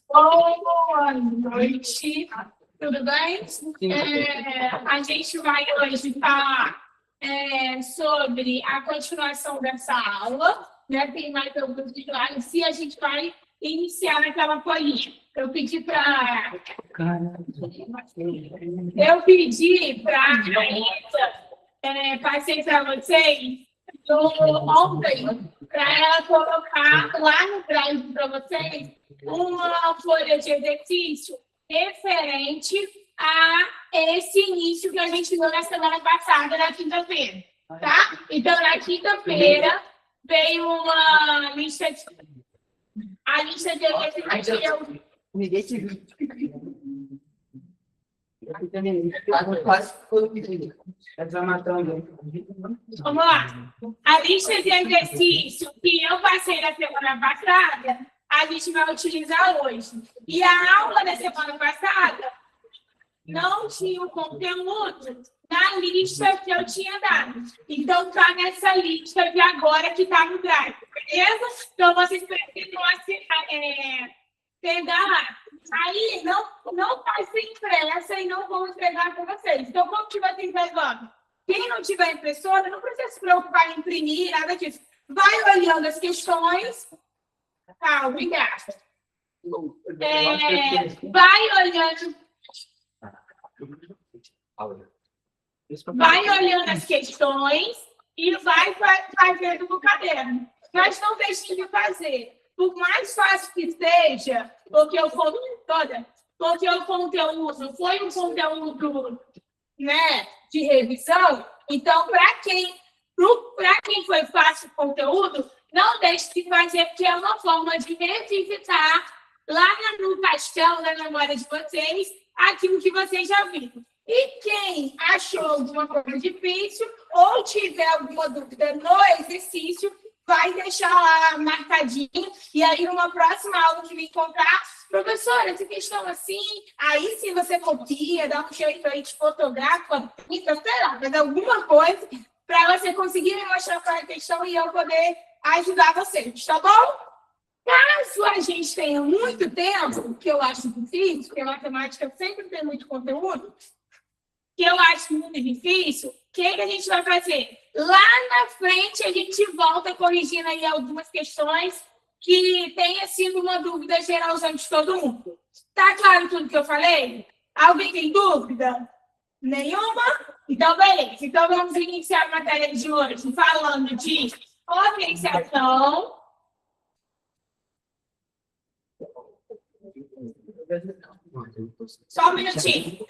Boa noite, tudo bem? A gente vai hoje falar sobre a continuação dessa aula, né? Tem mais alguns slides, se a gente vai iniciar naquela folhinha. Eu pedi para a Raíssa, passei para vocês ontem, para ela colocar lá no drive para vocês uma folha de exercício referente a esse início que a gente viu na semana passada, na quinta-feira, tá? Então, na quinta-feira, veio uma lista de... A lista de exercícios... Ninguém te viu. Vamos lá. A lista de exercício que eu passei na semana passada, a gente vai utilizar hoje. E a aula da semana passada não tinha o conteúdo na lista que eu tinha dado. Então, está nessa lista de agora que está no drive, beleza? Então, vocês precisam pegar lá. Aí, não vai ser impressa e não vou entregar para vocês. Então, como que vai ser entregando? Quem não tiver impressora, não precisa se preocupar em imprimir, nada disso. Vai olhando as questões. Tá, obrigada. Vai olhando as questões e vai fazendo no caderno. Mas não deixe de fazer. Por mais fácil que seja, porque o conteúdo foi um conteúdo, né, de revisão, então, para quem foi fácil o conteúdo, não deixe de fazer, porque é uma forma de revisitar lá no castelo da memória de vocês aquilo que vocês já viram. E quem achou alguma coisa difícil ou tiver alguma dúvida no exercício, vai deixar lá marcadinho, e aí numa próxima aula que me encontrar, professora, essa questão assim, aí sim você copia, dá um jeito aí de fotografa, sei lá, fazer alguma coisa para você conseguir me mostrar qual é a questão e eu poder ajudar vocês, tá bom? Caso a gente tenha muito tempo, que eu acho difícil, porque matemática sempre tem muito conteúdo, que eu acho muito difícil, o que a gente vai fazer? Lá na frente, a gente volta corrigindo aí algumas questões que tenha sido uma dúvida geralzão de todo mundo. Tá claro tudo que eu falei? Alguém tem dúvida? Nenhuma? Então, beleza. Então, vamos iniciar a matéria de hoje falando de potenciação. Só um minutinho.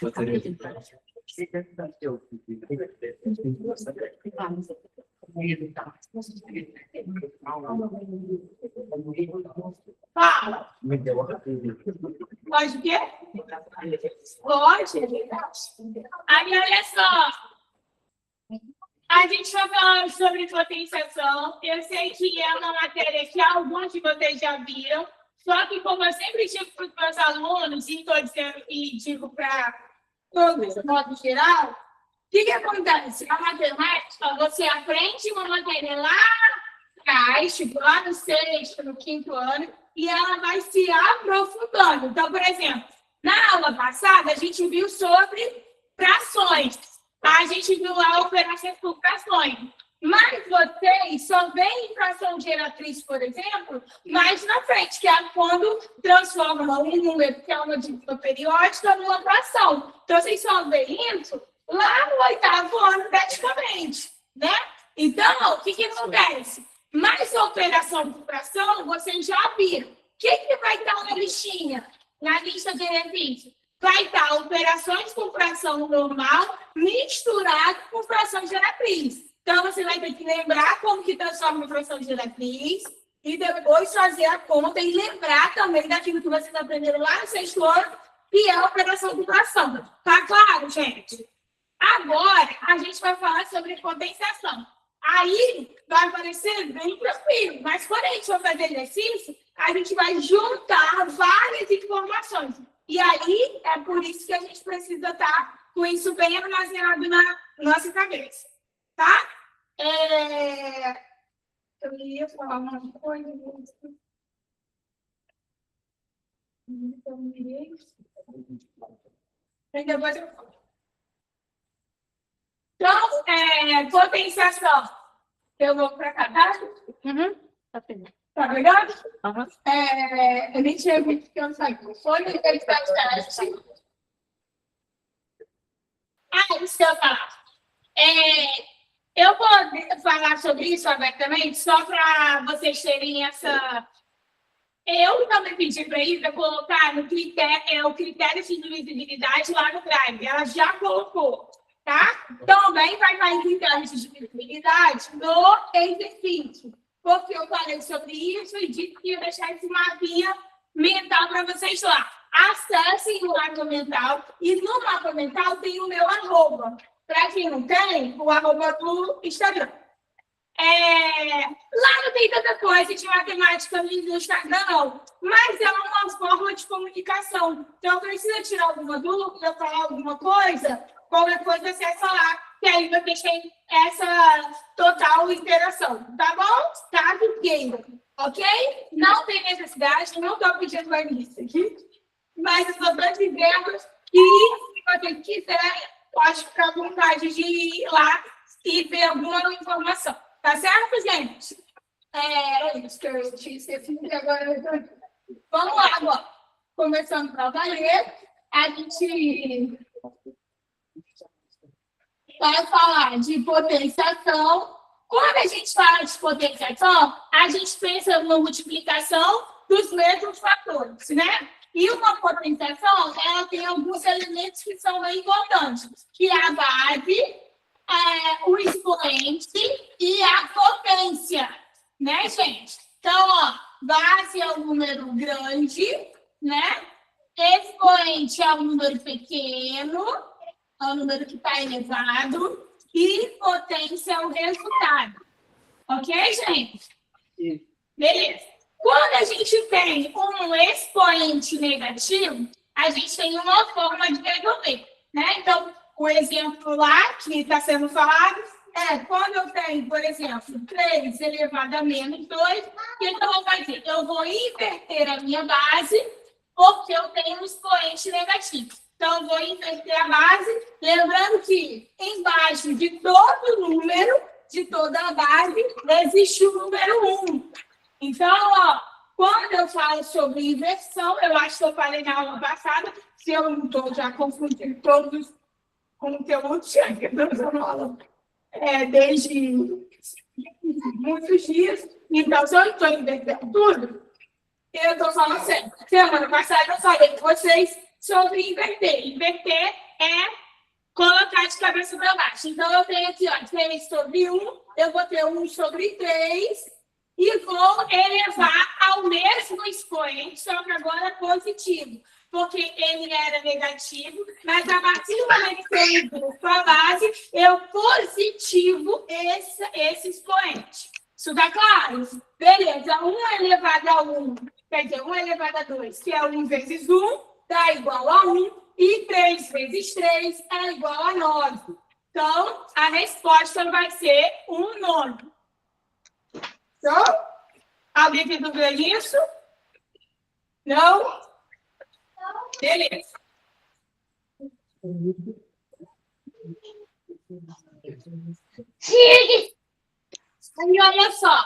Fala. Pode o quê? Pode. Aí, olha só. A gente está falando sobre potenciação. Eu sei que é uma matéria que alguns de vocês já viram. Só que, como eu sempre digo para os meus alunos, e estou dizendo e digo para todos, de modo geral, o que acontece? A matemática, você aprende uma matéria lá atrás, tipo, lá no sexto, no quinto ano, e ela vai se aprofundando. Então, por exemplo, na aula passada, a gente viu sobre frações. A gente viu lá operações por frações. Mas vocês só veem fração geratriz, por exemplo, mais na frente, que é quando transforma um número que é uma dívica periódica numa fração. Então, vocês só veem isso lá no 8º ano, praticamente, né? Então, o que acontece? Mais operação por fração, vocês já viram. O que vai estar na listinha? Na lista de exercícios? Vai estar operações com fração normal misturado com fração geratriz. Então, você vai ter que lembrar como que transforma em fração geratriz e depois fazer a conta e lembrar também daquilo que vocês aprenderam lá no sexto ano, que é a operação de fração. Tá claro, gente? Agora, a gente vai falar sobre potenciação. Aí, vai parecer bem tranquilo, mas quando a gente for fazer exercício, a gente vai juntar várias informações. E aí, é por isso que a gente precisa estar com isso bem armazenado na nossa cabeça. Tá? Eu ia falar uma coisa. Então, potenciação. Eu vou para cá, tá? Tá legal? A gente vai descansar aqui. Foi no teste. Isso que eu falar. Eu vou falar sobre isso abertamente, só para vocês terem essa. Eu também pedi para Isa colocar no critério, o critério de visibilidade lá no Drive. Ela já colocou, tá? Também vai estar critério de visibilidade no exercício. Porque eu falei sobre isso e disse que ia deixar esse mapinha mental para vocês lá. Acessem o mapa mental e no mapa mental tem o meu arroba. Para quem não tem, o arroba do Instagram. Lá não tem tanta coisa de matemática no Instagram, não. Mas é uma forma de comunicação. Então, precisa tirar alguma dúvida, falar alguma coisa, qualquer coisa acessa lá, que aí vocês têm essa total interação. Tá bom? Tá queira. Ok? Não tem necessidade, não estou pedindo para isso aqui. Mas eu só estou dizendo que, se vocês quiserem, pode ficar à vontade de ir lá e ver alguma informação. Tá certo, gente? Era isso que eu tinha esquecido. Agora vamos lá, agora. Começando para valer, a gente vai falar de potenciação. Quando a gente fala de potenciação, a gente pensa na multiplicação dos mesmos fatores, né? E uma potenciação, ela tem alguns elementos que são bem importantes, que é a base, o expoente e a potência, né, gente? Então, ó, base é um número grande, né? Expoente é um número pequeno, é um número que está elevado, e potência é o resultado. Ok, gente? Sim. Beleza. Quando a gente tem um expoente negativo, a gente tem uma forma de resolver, né? Então, o exemplo lá que está sendo falado quando eu tenho, por exemplo, 3 elevado a menos 2, o que eu vou fazer? Eu vou inverter a minha base, porque eu tenho um expoente negativo. Então, eu vou inverter a base, lembrando que embaixo de todo número, de toda a base, existe o número 1. Então, ó, quando eu falo sobre inversão, eu acho que eu falei na aula passada, se eu não estou já confundindo todos os conteúdos que eu estou dando aula desde muitos dias. Então, se eu não estou invertendo tudo, eu estou falando sério. Semana passada eu falei com vocês sobre inverter. Inverter é colocar de cabeça para baixo. Então, eu tenho aqui, ó, 3 sobre 1, eu vou ter 1 sobre 3, e vou elevar ao mesmo expoente, só que agora positivo, porque ele era negativo, mas a partir do momento que eu ligo com a base, eu positivo esse expoente. Isso está claro? Beleza, 1 elevado a 1, quer dizer, 1 elevado a 2, que é 1 vezes 1, dá igual a 1, e 3 vezes 3 é igual a 9. Então, a resposta vai ser 1 nono. Então, alguém tem dúvida disso? Não? Beleza. Aí, olha só.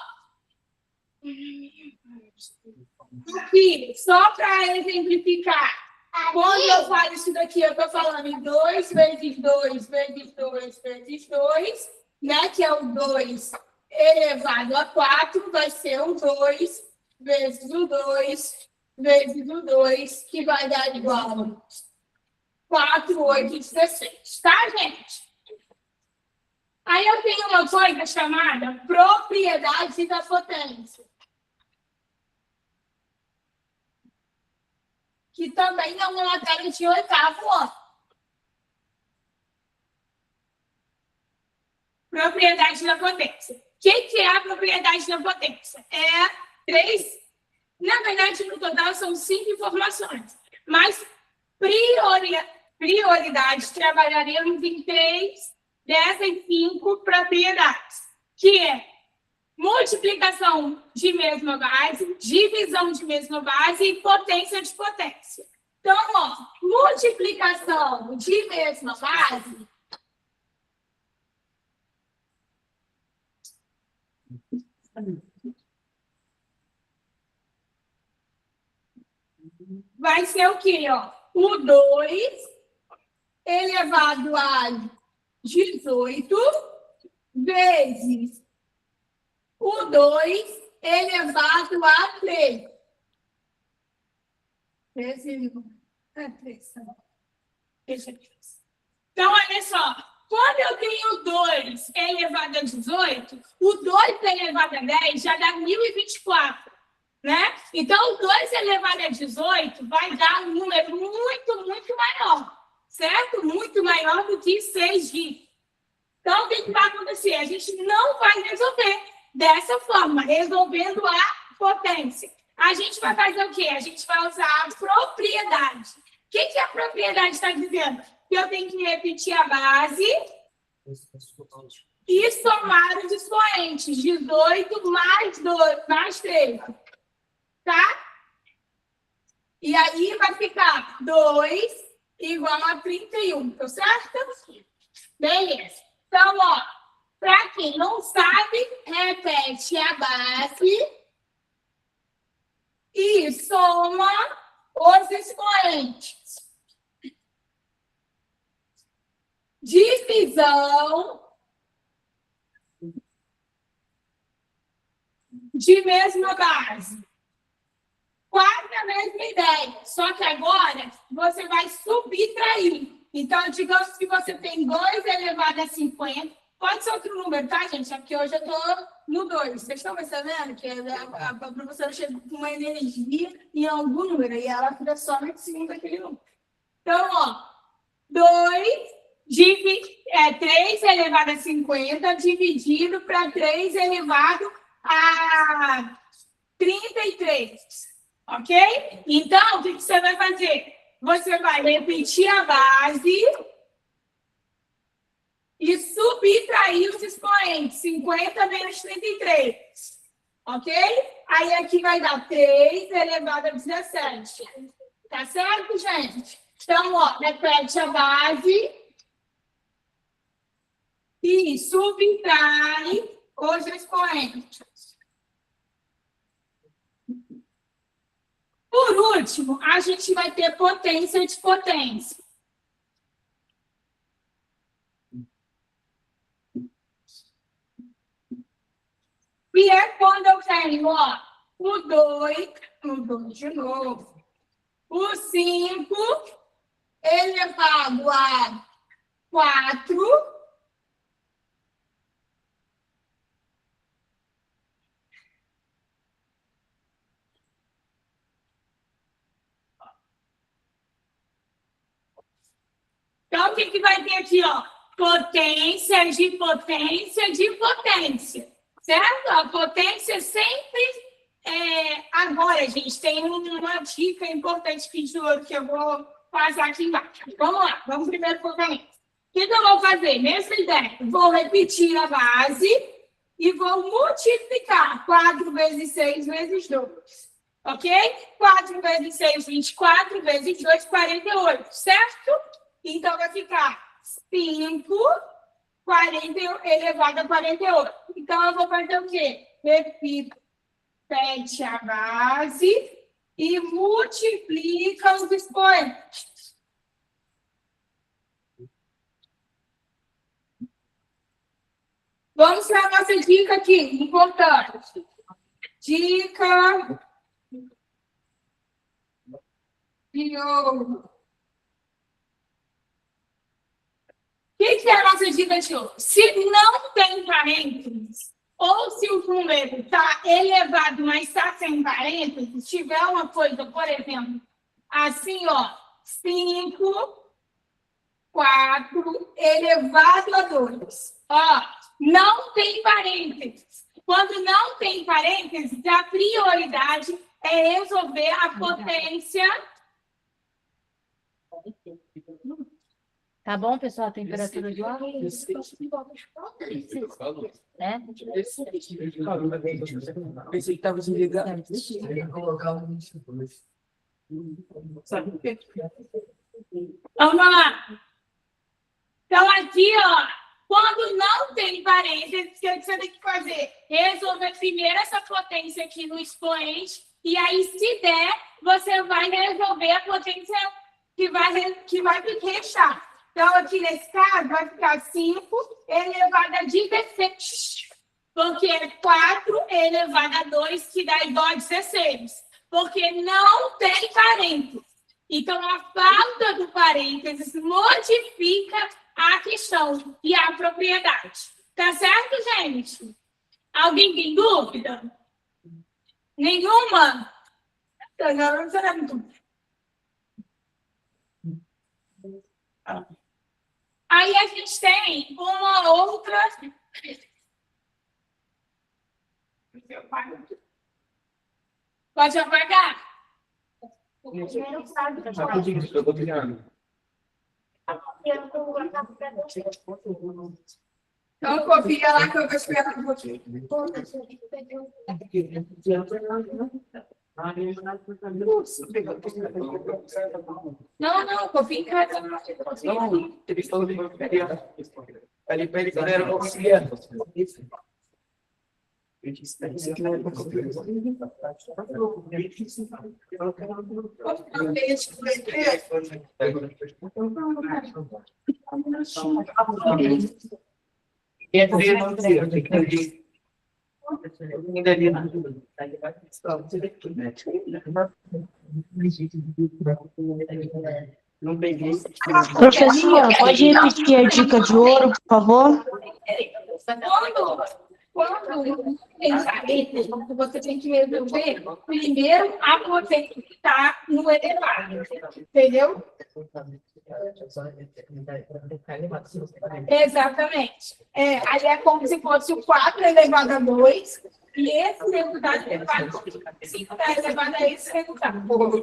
Aqui, só para exemplificar. Quando eu falo isso daqui, eu estou falando em 2 vezes 2 vezes 2 vezes 2, né? Que é o 2 elevado a 4, vai ser o 2 vezes o 2 vezes o 2, que vai dar igual a 4, 8, 16. Tá, gente? Aí eu tenho uma coisa chamada propriedade da potência, que também é uma matéria de 8º ano. Propriedade da potência. O que é a propriedade da potência? Na verdade, no total são 5 informações, mas prioridade trabalharemos em 3 dessas 5 propriedades, que é multiplicação de mesma base, divisão de mesma base e potência de potência. Então, ó, multiplicação de mesma base vai ser o quê? Ó? O 2 elevado a 18 vezes o 2 elevado a 3. 13, 3. Então, olha só. Quando eu tenho 2 elevado a 18, o 2 elevado a 10 já dá 1024. Né? Então, 2 elevado a 18 vai dar um número muito maior. Certo? Muito maior do que 6 dígitos. Então, o que vai acontecer? A gente não vai resolver dessa forma, resolvendo a potência. A gente vai fazer o quê? A gente vai usar a propriedade. O que a propriedade está dizendo? Que eu tenho que repetir a base e somar os expoentes. 18 mais 2, mais 3. Tá? E aí vai ficar 2 igual a 31, tá certo? Beleza. Então, ó, para quem não sabe, repete a base e soma os expoentes. Divisão de mesma base. Quase a mesma ideia, só que agora você vai subtrair. Então, digamos que você tem 2 elevado a 50, pode ser outro número, tá, gente? É porque hoje eu estou no 2. Vocês estão percebendo que a professora chega com uma energia em algum número e ela fica só em cima daquele número. Então, ó, 3 elevado a 50 dividido para 3 elevado a 33. Ok? Então, o que você vai fazer? Você vai repetir a base e subtrair os expoentes. 50 menos 33. Ok? Aí aqui vai dar 3 elevado a 17. Tá certo, gente? Então, ó, repete a base e subtrai os expoentes. Por último, a gente vai ter potência de potência. E é quando eu tenho, ó, o 2 de novo, o 5 elevado a 4 Então, o que vai ter aqui, ó? Potência de potência de potência, certo? A potência sempre agora, gente, tem uma dica importante de ouro que eu vou passar aqui embaixo. Vamos lá, vamos primeiro por potência. O que eu vou fazer? Mesma ideia. Vou repetir a base e vou multiplicar 4 vezes 6 vezes 2. Ok? 4 vezes 6, 24, vezes 2, 48, certo? Então, vai ficar 5 elevado a 48. Então, eu vou fazer o quê? Repete a base e multiplica os expoentes. Vamos para a nossa dica aqui, importante. Dica de ouro. O que é a nossa dica de ouro? Se não tem parênteses, ou se o número está elevado, mas está sem parênteses, tiver uma coisa, por exemplo, assim, ó, 5, 4 elevado a 2. Ó, não tem parênteses. Quando não tem parênteses, a prioridade é resolver a potência Tá bom, pessoal, a temperatura do ar? É? Pensei que estava desligado. Vamos lá. Então, aqui, ó, quando não tem parênteses, o que você tem que fazer? Resolver primeiro essa potência aqui no expoente, e aí, se der, você vai resolver a potência que vai restar. Então, aqui nesse caso, vai ficar 5 elevado a 16. Porque é 4 elevado a 2, que dá igual a 16. Porque não tem parênteses. Então, a falta do parênteses modifica a questão e a propriedade. Tá certo, gente? Alguém tem dúvida? Nenhuma? Não será dúvida. Aí a gente tem uma outra. Pode apagar? Então, copia lá que eu vou esperar um pouquinho. Não, copia em casa. Não, ele falou que ali para ele, galera, eu vou conseguir. Não peguei. Professor, pode repetir a dica de ouro, por favor? Quando tem parênteses, você tem que resolver primeiro a potência que está no elevado. Entendeu? Exatamente. Aí é como se fosse o 4 elevado a 2, e esse resultado elevado a 5 está elevado a esse resultado. Eu vou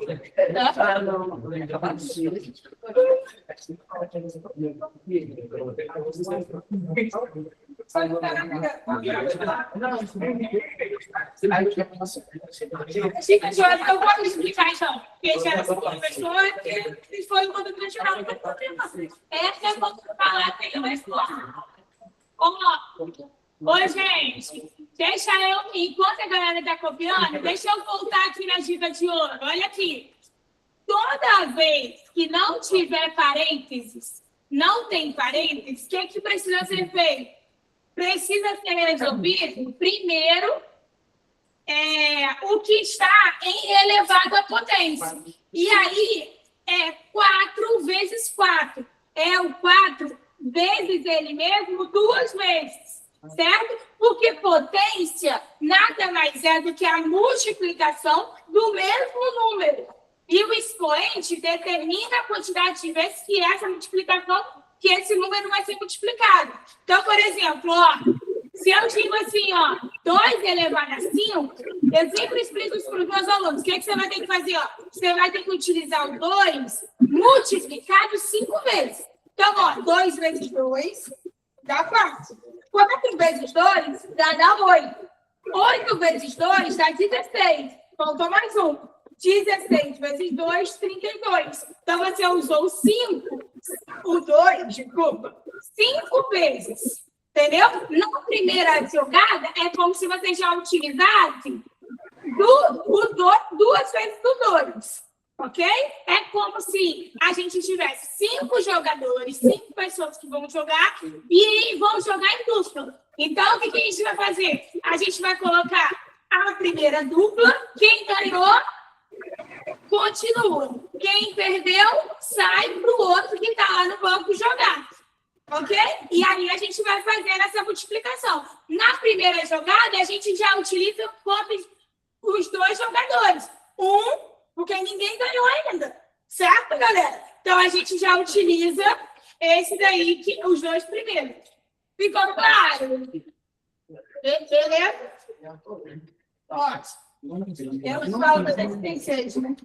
explicar então. Porque já professor, que foi quando eu tirava o problema. Essa é quando eu falar, tem uma escola. Vamos lá. Oi, gente. Deixa eu, enquanto a galera está copiando, deixa eu voltar aqui na dica de ouro. Olha aqui. Toda vez que não tiver parênteses, não tem parênteses, o que precisa ser feito? Precisa ser resolvido primeiro o que está em elevado à potência. E aí é 4 vezes 4. É o 4 vezes ele mesmo 2 vezes. Certo? Porque potência nada mais é do que a multiplicação do mesmo número. E o expoente determina a quantidade de vezes que essa multiplicação, que esse número vai ser multiplicado. Então, por exemplo, ó, se eu digo assim, ó, 2 elevado a 5, eu sempre explico isso para os meus alunos. O que você vai ter que fazer? Ó? Você vai ter que utilizar o 2 multiplicado 5 vezes. Então, ó, 2 vezes 2 dá 4. 4 vezes 2 dá 8. 8 vezes 2 dá 16. Faltou mais um. 16 vezes 2, 32. Então, você usou 5 vezes. Entendeu? Na primeira jogada, é como se você já utilizasse 2 vezes do 2. Ok? É como se a gente tivesse 5 jogadores, 5 pessoas que vão jogar e vão jogar em dupla. Então, o que a gente vai fazer? A gente vai colocar a primeira dupla. Quem ganhou, continua. Quem perdeu, sai para o outro que está lá no banco jogar. Ok? E aí a gente vai fazer essa multiplicação. Na primeira jogada, a gente já utiliza os 2 jogadores. Porque ninguém ganhou ainda. Certo, galera? Então, a gente já utiliza esse daí, os 2 primeiros. Ficou claro? Beleza? Ótimo. Eu falo das existências, né?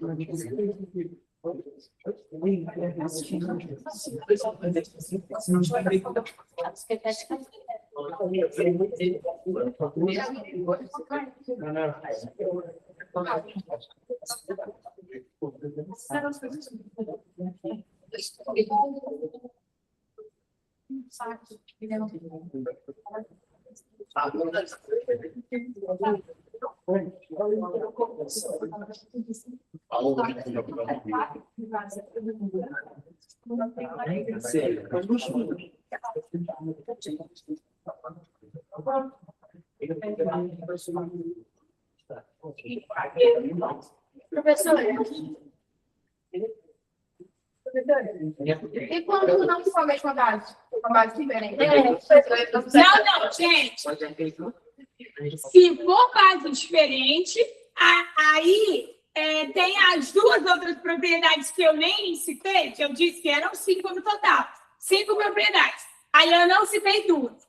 Professora, e quando não for a mesma base? Uma base diferente? Não, gente. Se for base diferente, aí tem as duas outras propriedades que eu nem citei, que eu disse que eram 5 no total. 5 propriedades. Aí eu não citei duas.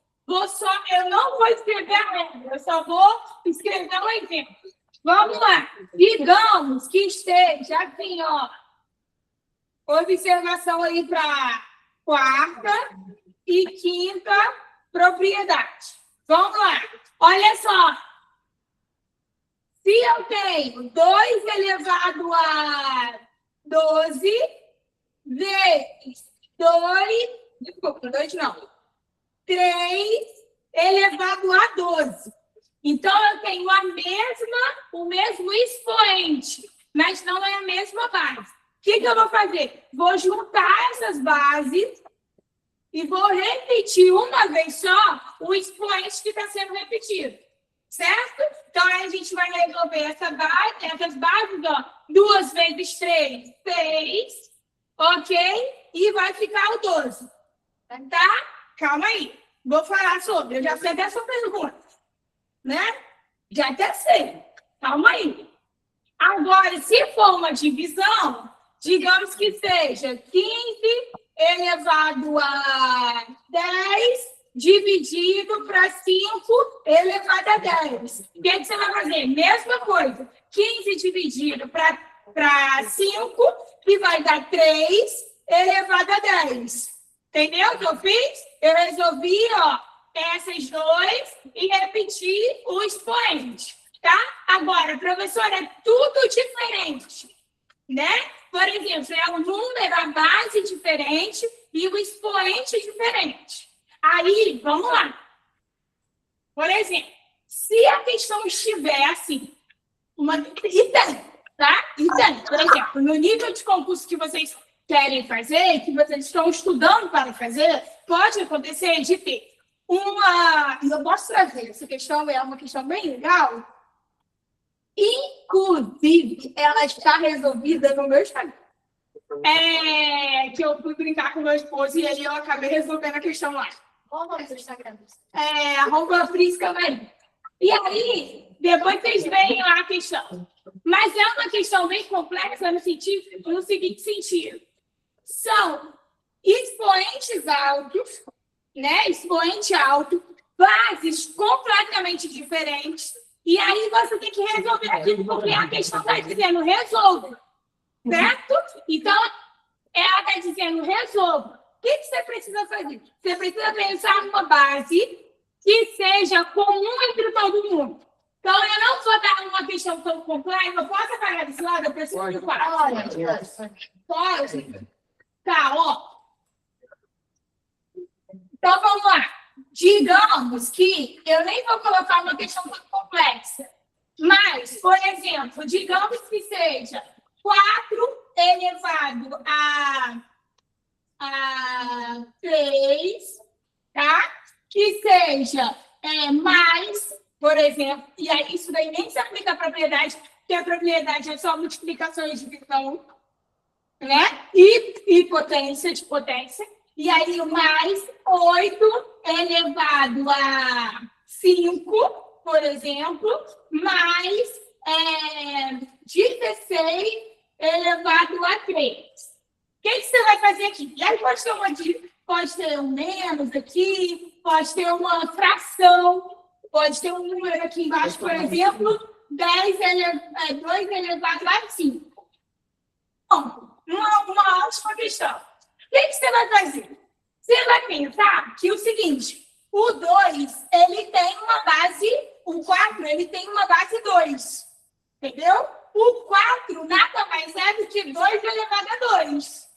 Eu não vou escrever a regra, eu só vou escrever um exemplo. Vamos lá. Digamos que esteja assim, ó. Observação aí para quarta e quinta propriedade. Vamos lá. Olha só. Se eu tenho 2 elevado a 12 vezes 2, desculpa, 2 não. 3 elevado a 12. Então, eu tenho o mesmo expoente, mas não é a mesma base. O que eu vou fazer? Vou juntar essas bases e vou repetir uma vez só o expoente que está sendo repetido. Certo? Então, aí a gente vai resolver essas bases, ó. 2 vezes 3, 6. Ok? E vai ficar o 12. Tá? Calma aí. Vou falar sobre. Eu já sei dessa pergunta. Né? Já até sei. Calma aí. Agora, se for uma divisão, digamos que seja 15 elevado a 10 dividido para 5 elevado a 10. O que você vai fazer? Mesma coisa. 15 dividido para 5, que vai dar 3 elevado a 10. Entendeu o que eu fiz? Eu resolvi, ó, essas 2 e repetir o expoente, tá? Agora, professora, é tudo diferente, né? Por exemplo, é o número, a base diferente e o expoente diferente. Aí, vamos lá. Por exemplo, se a questão estivesse assim, tá? Por exemplo, no nível de concurso que vocês querem fazer, que vocês estão estudando para fazer, pode acontecer de ter eu posso trazer, essa questão é uma questão bem legal. Inclusive, ela está resolvida no meu Instagram. Que eu fui brincar com meu esposo e aí eu acabei resolvendo a questão lá. Qual o nome do Instagram? @Prisca Maria. E aí, depois vocês veem lá a questão. Mas é uma questão bem complexa no seguinte sentido. São expoentes altos, né? Expoente alto, bases completamente diferentes. E aí você tem que resolver aquilo, porque a questão está dizendo resolva. Certo? Então, ela está dizendo resolva. O que você precisa fazer? Você precisa pensar numa base que seja comum entre todo mundo. Então, eu não vou dar uma questão tão complexa. Eu posso apagar desse lado? Eu preciso de quatro. Pode? Tá, ó. Então, vamos lá. Digamos que eu nem vou colocar uma questão tão complexa. Mas, por exemplo, digamos que seja 4 elevado a 3, tá? Que seja mais, por exemplo, e aí isso daí nem se aplica à propriedade, porque a propriedade é só multiplicação e divisão, né? E potência de potência. E aí o mais 8 elevado a 5, por exemplo, mais 16 elevado a 3. O que você vai fazer aqui? E aí pode ter um menos aqui, pode ter uma fração, pode ter um número aqui embaixo, por exemplo, 2 elevado a 5. Bom, uma ótima questão. O que você vai fazer? Você vai pensar que o seguinte, o 2, ele tem uma base, o 4, ele tem uma base 2. Entendeu? O 4 nada mais é do que 2 elevado a 2.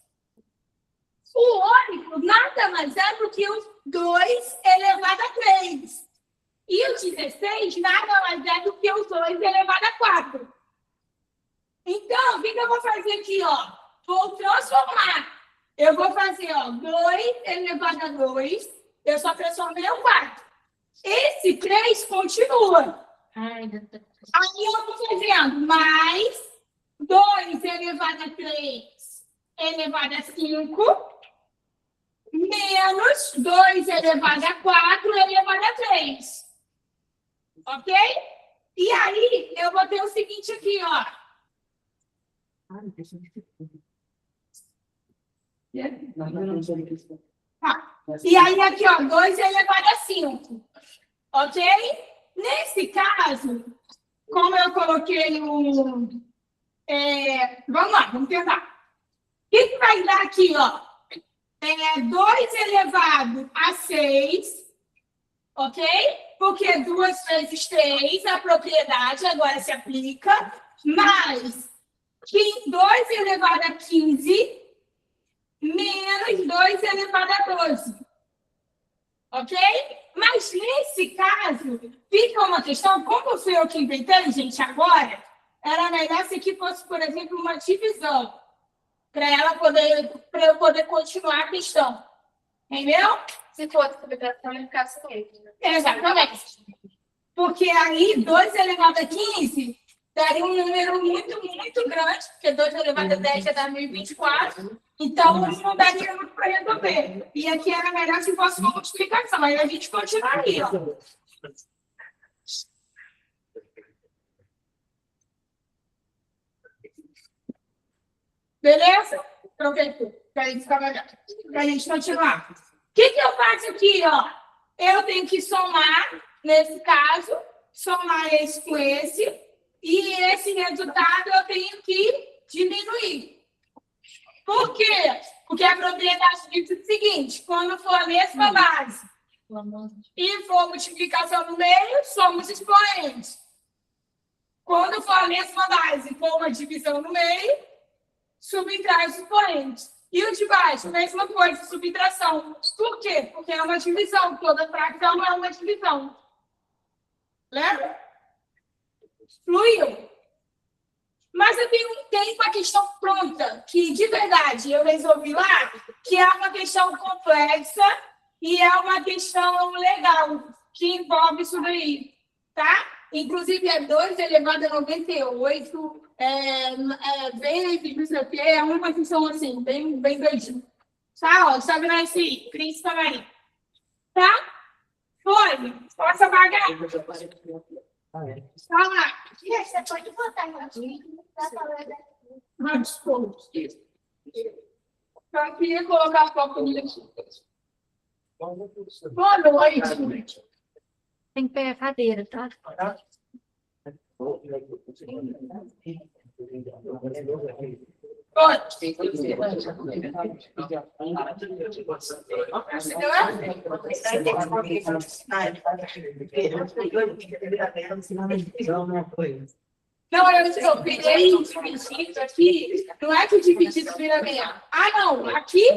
O 8 nada mais é do que o 2 elevado a 3. E o 16 nada mais é do que o 2 elevado a 4. Então, o que eu vou fazer aqui, ó? Vou transformar. Eu vou fazer, ó, 2 elevado a 2. Eu só transformei o 4. Esse 3 continua. Aí eu vou fazendo mais 2 elevado a 3 elevado a 5 menos 2 elevado a 4 elevado a 3. Ok? E aí, eu vou ter o seguinte aqui, ó. E aí, aqui, ó, 2 elevado a 5. Ok? Nesse caso, como eu coloquei o... vamos lá, vamos tentar. O que vai dar aqui, ó? 2 elevado a 6, ok? Porque 2 vezes 3, a propriedade agora se aplica, mais 2 elevado a 15, menos 2 elevado a 12. Ok? Mas, nesse caso, fica uma questão, como fui eu que inventei, gente, agora, era melhor se aqui fosse, por exemplo, uma divisão, para eu poder continuar a questão. Entendeu? Se fosse subtração, ele ficasse mesmo. Exatamente. Porque aí, 2 elevado a 15 daria um número muito, muito grande, porque 2 elevado a 10 já dá 1024. Então, não daria muito para resolver. E aqui era melhor se fosse uma multiplicação. Aí a gente continuaria. Beleza? Aproveitou. Para a gente continuar. O que eu faço aqui, ó? Eu tenho que somar, nesse caso, somar esse com esse, e esse resultado eu tenho que diminuir. Por quê? Porque a propriedade diz o seguinte, quando for a mesma base e for multiplicação no meio, somos expoentes. Quando for a mesma base e for uma divisão no meio, subtrai os expoentes. E o de baixo, mesma coisa, subtração. Por quê? Porque é uma divisão. Toda fração é uma divisão. Lembra? Fluiu. Mas eu tenho uma questão pronta, que de verdade eu resolvi lá, que é uma questão complexa e é uma questão legal, que envolve isso daí. Tá? Inclusive, é 2 elevado a 98, vezes, não sei o quê, é uma questão assim, bem doidinha. Tá? Ó, sabe lá esse príncipe aí. Tá? Foi? Posso apagar? Tá lá. Você pode botar aqui. Desculpa. Só queria colocar a foto nisso. Boa noite. Tem que pegar a cadeira, tá? Não, eu peguei o dividido aqui, não é que o dividido vira meia. Ah, não, aqui,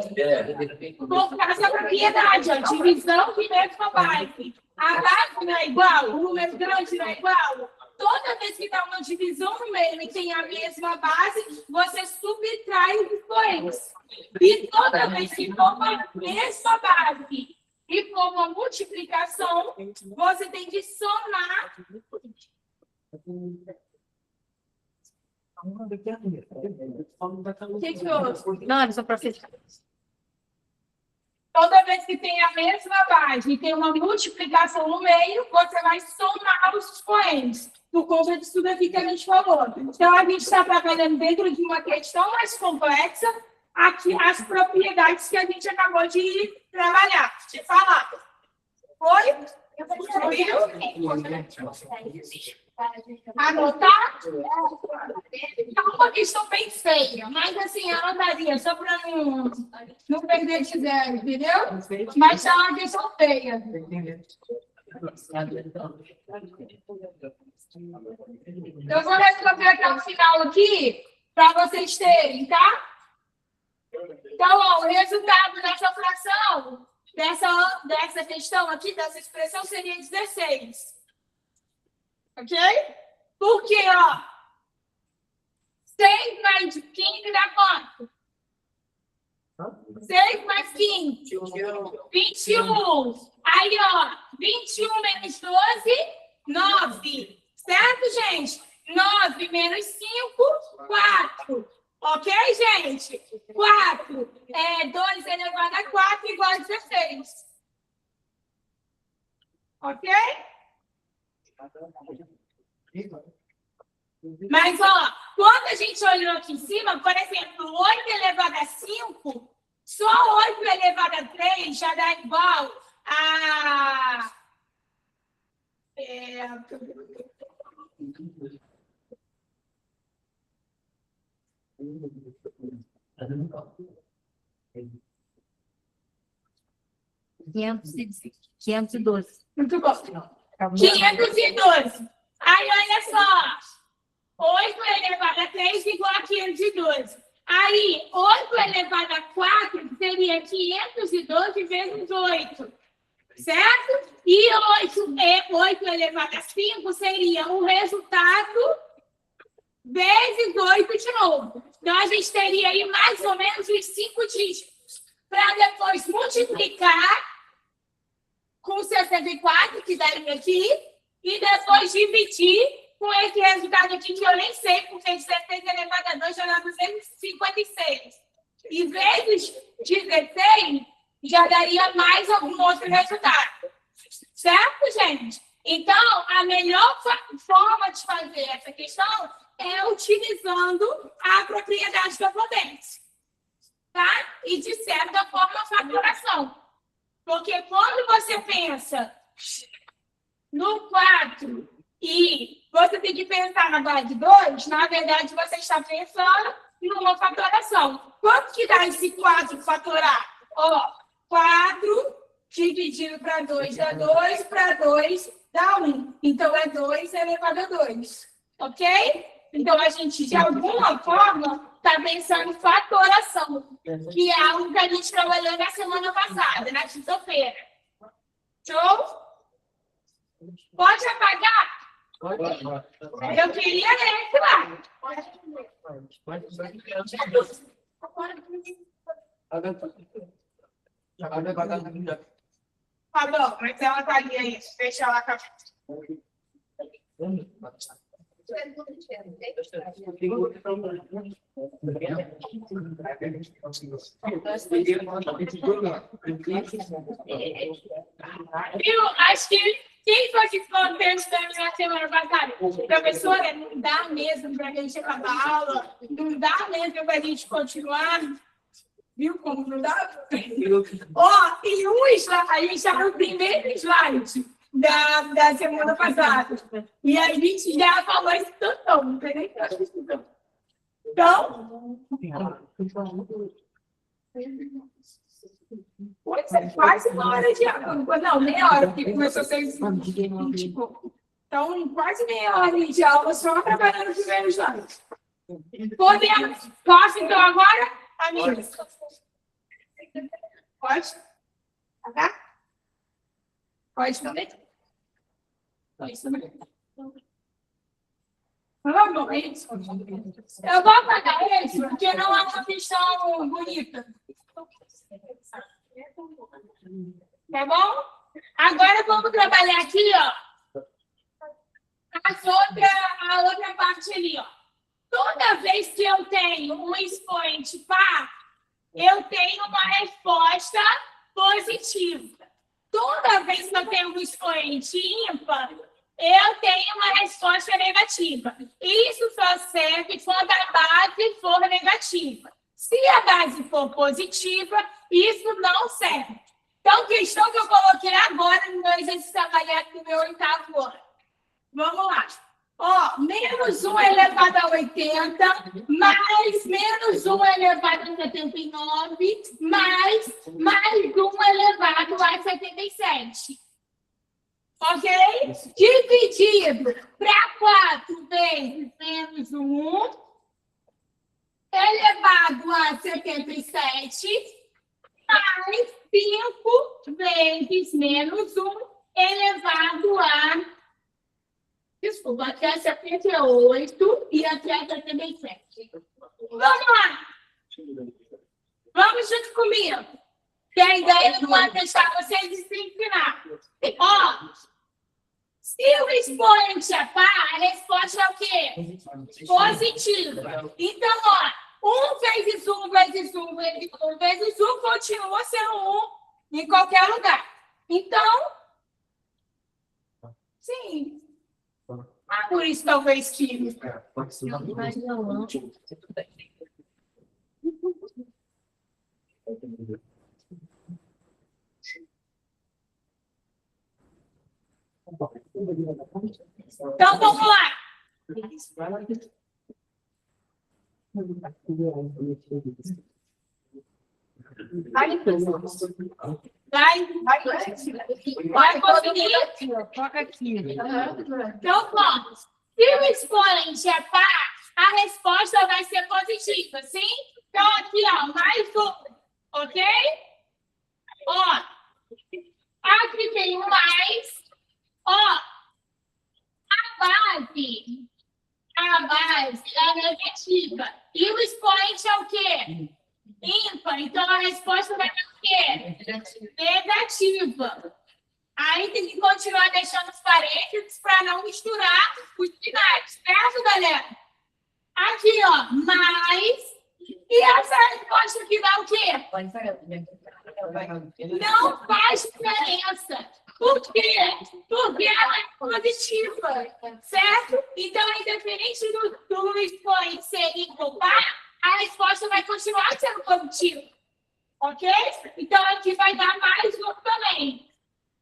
vou ficar essa propriedade, ó, divisão de mesma base. A base não é igual, o número grande não é igual. Toda vez que dá uma divisão no meio e tem a mesma base, você subtrai os expoentes. E toda vez que for uma mesma base e for uma multiplicação, você tem que somar. O que houve? Não, era só para fechar. Toda vez que tem a mesma base e tem uma multiplicação no meio, você vai somar os expoentes, por conta disso daqui que a gente falou. Então, a gente está trabalhando dentro de uma questão mais complexa, aqui as propriedades que a gente acabou de trabalhar, de falar. Foi? Eu vou Anotar? É uma questão bem feia, mas assim, eu anotaria, só para não perder de zero, entendeu? Mas tá uma questão feia. Eu vou responder até o final aqui, para vocês terem, tá? Então, ó, o resultado dessa fração, dessa questão aqui, dessa expressão, seria 16. Ok? Porque, ó, 6 mais 15 dá quanto? 6 mais 15. 21. Aí, ó, 21 menos 12, 9. Certo, gente? 9 menos 5, 4. Ok, gente? 4 é 2 elevado a 4 igual a 16. Ok? Mas, ó, quando a gente olhou aqui em cima, por exemplo, 8 elevado a 5, só 8 elevado a 3 já dá igual a... Quinhentos e 12. Muito bom. 512. Aí, olha só. 8 elevado a 3 igual a 512. Aí, 8 elevado a 4 seria 512 vezes 8. Certo? E 8 elevado a 5 seria o resultado vezes 8 de novo. Então, a gente teria aí mais ou menos os 5 dígitos. Para depois multiplicar com 64, que daria aqui, e depois dividir com esse resultado aqui, que eu nem sei, porque 16 elevado a 2 já dá 256. E vezes 16 já daria mais algum outro resultado. Certo, gente? Então, a melhor forma de fazer essa questão é utilizando a propriedade da potência. Tá? E, de certa forma, a fatoração. Porque quando você pensa no 4 e você tem que pensar na base 2, na verdade, você está pensando numa fatoração. Quanto que dá esse 4 fatorar? Ó, 4 dividido para 2 dá 2, para 2 dá 1. Então, é 2 elevado a 2. Ok? Então, a gente, de alguma forma, está pensando em fatoração, que é algo que a gente trabalhou na semana passada, na quinta-feira. Show? Pode apagar? Eu queria ler esse lá. Tá bom, mas ela tá ali aí. Deixa ela cá. Viu? Acho que quem foi que ficou pensando na semana passada? Professora, não dá mesmo para a gente acabar a aula? Não dá mesmo para a gente continuar? Viu como não dá? Ó, e um slide, a gente está no primeiro slide da semana passada. E a gente já falou isso tanto, não tem nem que achar isso não. Então, pode ser quase uma hora de aula. Não, meia hora, porque começou a ser 20 e pouco. Então, quase meia hora de aula só trabalhando no primeiro slide. Podemos? Posso, então, agora? Amigos? Pode? Tá? Pode também? Pode também. Eu vou apagar isso, porque não é uma questão bonita. Tá bom? Agora vamos trabalhar aqui, ó. A outra parte ali, ó. Toda vez que eu tenho um expoente par, eu tenho uma resposta positiva. Toda vez que eu tenho um expoente ímpar, eu tenho uma resposta negativa. Isso só serve quando a base for negativa. Se a base for positiva, isso não serve. Então, questão que eu coloquei agora no meu exercício avaliado do meu 8º ano. Vamos lá. Ó, menos 1 elevado a 80, mais menos 1 elevado a 79, mais 1 elevado a 77. Ok? Dividido para 4 vezes menos 1, elevado a 77, mais 5 vezes menos 1, elevado a... Desculpa, até 78 e até 77. Vamos lá! Vamos junto comigo. Que a ideia não é deixar vocês disciplinar. Ó, se o expoente é par, a resposta é o quê? Positiva. Então, ó, 1 vezes 1 vezes 1 vezes 1 vezes 1 continua sendo 1 em qualquer lugar. Então, sim. Ah, por isso talvez que... Então, vamos lá. Vai conseguir? Toca aqui. Então, vamos. Se o expoente é par, a resposta vai ser positiva, sim? Então, aqui, ó, mais 1, ok? Ó, aqui tem um mais. Ó, a base é negativa. E o expoente é o quê? Ímpar. Então, a resposta vai ser o quê? Negativa. Aí tem que continuar deixando os parênteses para não misturar os sinais, certo, galera? Aqui, ó, mais. E essa resposta aqui dá o quê? Não faz diferença. Por quê? Porque ela é positiva, certo? Então, independente do expoente ser impar, a resposta vai continuar sendo positiva. Ok? Então, aqui vai dar mais 1 também.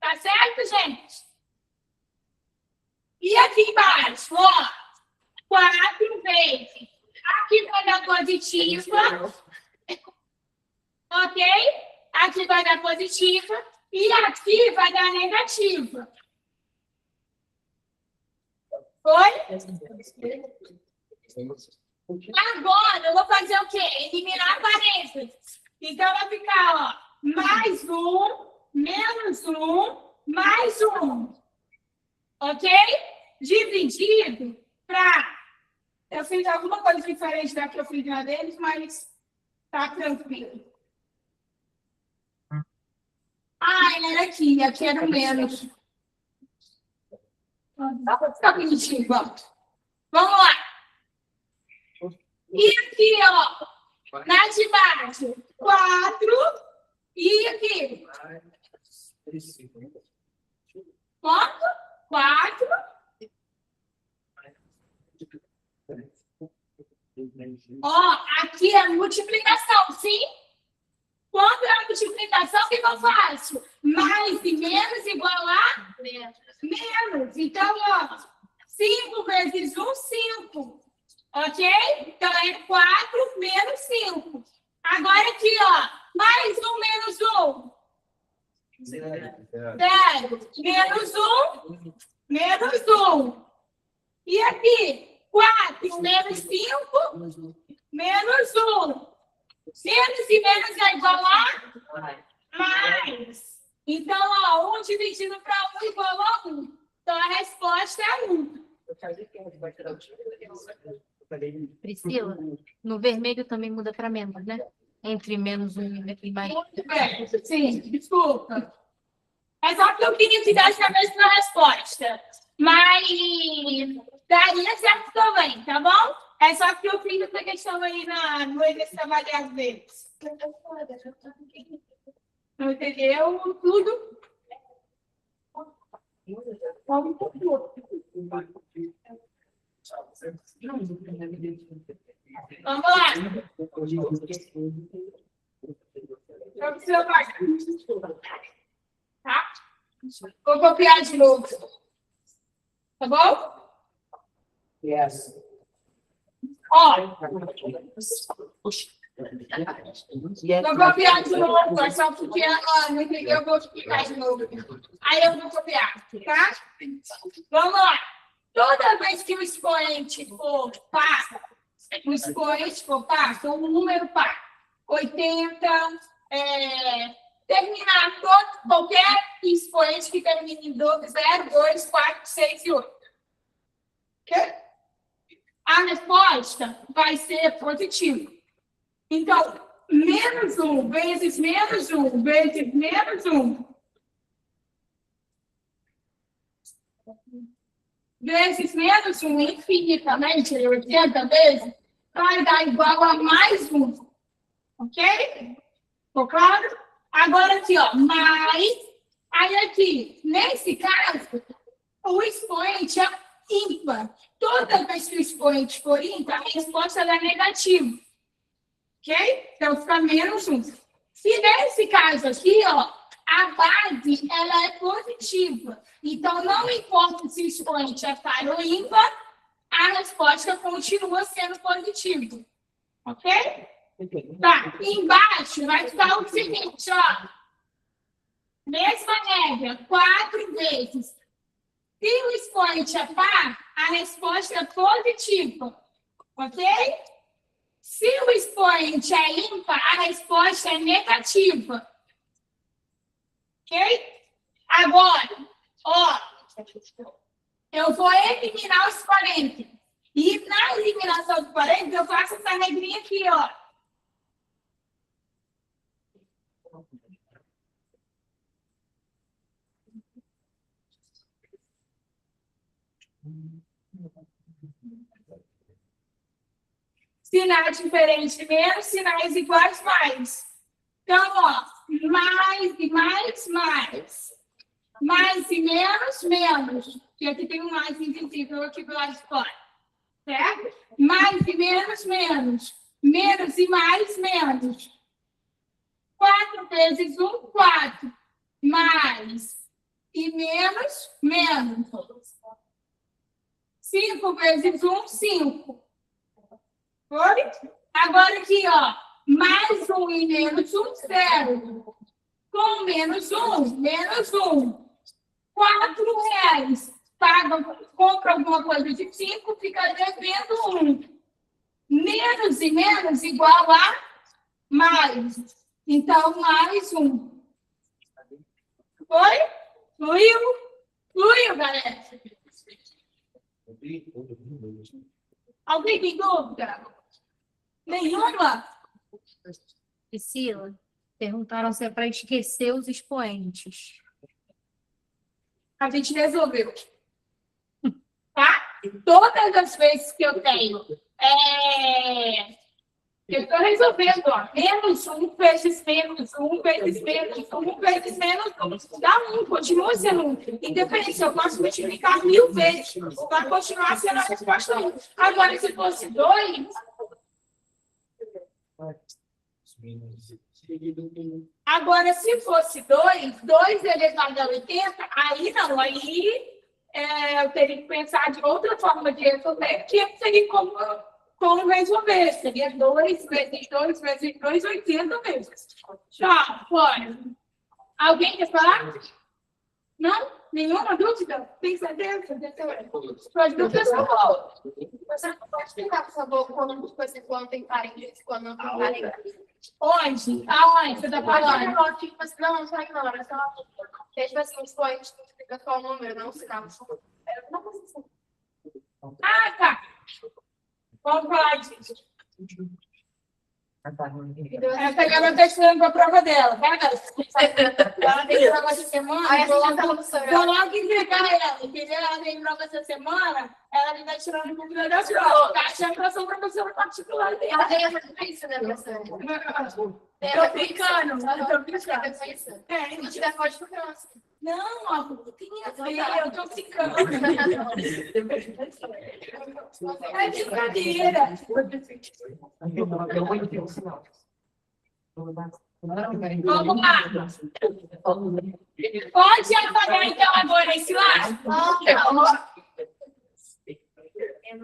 Tá certo, gente? E aqui embaixo, ó, 4 vezes. Aqui vai dar positiva. Ok? Aqui vai dar positiva. E aqui vai dar negativa. Foi? Agora, eu vou fazer o quê? Eliminar parênteses. Então, vai ficar, ó, mais 1, menos 1, mais 1. Ok? Dividido para... Eu fiz alguma coisa diferente da que eu fiz na deles, mas tá tranquilo. Era aqui. Aqui era o menos. Dá para ficar bonitinho, vamos. Vamos lá. E aqui, ó, na de baixo, 4. E aqui? Quanto? 4. Ó, aqui é multiplicação, sim? Quando é a multiplicação, o que eu faço? Mais e menos igual a? Menos. Então, ó, 5 vezes 1, 5. Ok? Então, é 4 menos 5. Agora aqui, ó, mais 1 menos 1. 0. Menos 1. Menos 1. E aqui, 4 menos 5. Menos 1. Menos e menos é igual a? Mais. Então, ó, 1 dividido para 1 igual a 1. Então, a resposta é 1. Priscila, no vermelho também muda para menos, né? Entre menos 1 e mais. Muito bem. Sim, desculpa. É só que eu queria que desse a mesma resposta. Mas daria certo também, tá bom? É só que eu fiz essa questão aí no exercício várias vezes. Não entendeu tudo? Vamos lá. Eu preciso apagar. Tá? Vou copiar de novo. Tá bom? Yes. Ó, vou copiar de novo, só porque ela não entendeu, eu vou explicar de novo. Aí eu vou copiar, tá? Vamos lá. Toda vez que o expoente for par, um número par, 80, terminar qualquer expoente que termine em 0, 2, 4, 6 e 8. Ok? A resposta vai ser positiva. Então, menos 1 vezes menos 1 vezes menos 1 vezes menos 1 infinitamente, 80 vezes, vai dar igual a mais 1. Ok? Ficou claro? Agora aqui, ó, mais. Aí aqui, nesse caso, o expoente é ímpar. Toda vez que o expoente for ímpar, a resposta é negativa. Ok? Então, fica menos 1. Se nesse caso aqui, ó, a base ela é positiva. Então, não importa se o expoente é par ou ímpar, a resposta continua sendo positiva. Ok? Tá. Embaixo vai ficar o seguinte, ó. Mesma regra, 4 vezes. Se o expoente é par, a resposta é positiva. Ok? Se o expoente é ímpar, a resposta é negativa. Ok? Agora, ó, eu vou eliminar os parênteses. E na eliminação dos parênteses, eu faço essa regrinha aqui, ó. Sinais diferentes menos, sinais iguais mais. Então, ó, mais e mais, mais. Mais e menos, menos. Porque aqui tem um mais invisível aqui do lado de fora. Certo? Mais e menos, menos. Menos e mais, menos. 4 vezes 1, 4. Mais e menos, menos. 5 vezes 1, 5. Foi? Agora aqui, ó. Mais 1 e menos 1, 0. Com menos 1, menos 1. 4 reais. Paga, compra alguma coisa de 5, fica devendo 1. Menos e menos igual a mais. Então, mais 1. Foi? Fluiu? Fluiu, galera? Alguém tem dúvida? Nenhuma? Priscila, perguntaram se é para esquecer os expoentes. A gente resolveu. Tá? Todas as vezes que eu tenho... Eu estou resolvendo, ó. Menos 1 vezes menos 1 vezes menos 1 vezes menos 1. Dá 1, continua sendo 1. Independente, eu posso multiplicar 1000 vezes. Vai continuar sendo a resposta 1. Agora, se fosse 2... Agora, se fosse 2 elevado a 80, aí não, aí eu teria que pensar de outra forma de resolver, que seria como resolver, seria 2 vezes 2 vezes 2, 80 vezes. Tá, fora. Alguém quer falar? Não? Nenhuma dúvida? Tem certeza? Suas dúvidas são boas. Você não pode explicar, por favor, quando tem parênteses e quando não tem parênteses? Onde? Aonde você está falando? Não, só ignora. Só deixa assim, os points, fica só o número, não o sinal. Ah, tá. Vamos falar disso. Essa garota está estudando para a prova dela. Vai, garota. Ela tem prova essa semana. Vou logo entregar ela, entendeu? Ela tem prova essa semana, ela está tirando dúvida da prova. Está achando que eu sou professora particular dela. Ela tem essa diferença, né, professora? Tô brincando. Se não tiver, pode ficar assim. Não, amor, tem a ver, eu tô brincando. É brincadeira. Vamos lá. Pode apagar então agora esse lado? Eu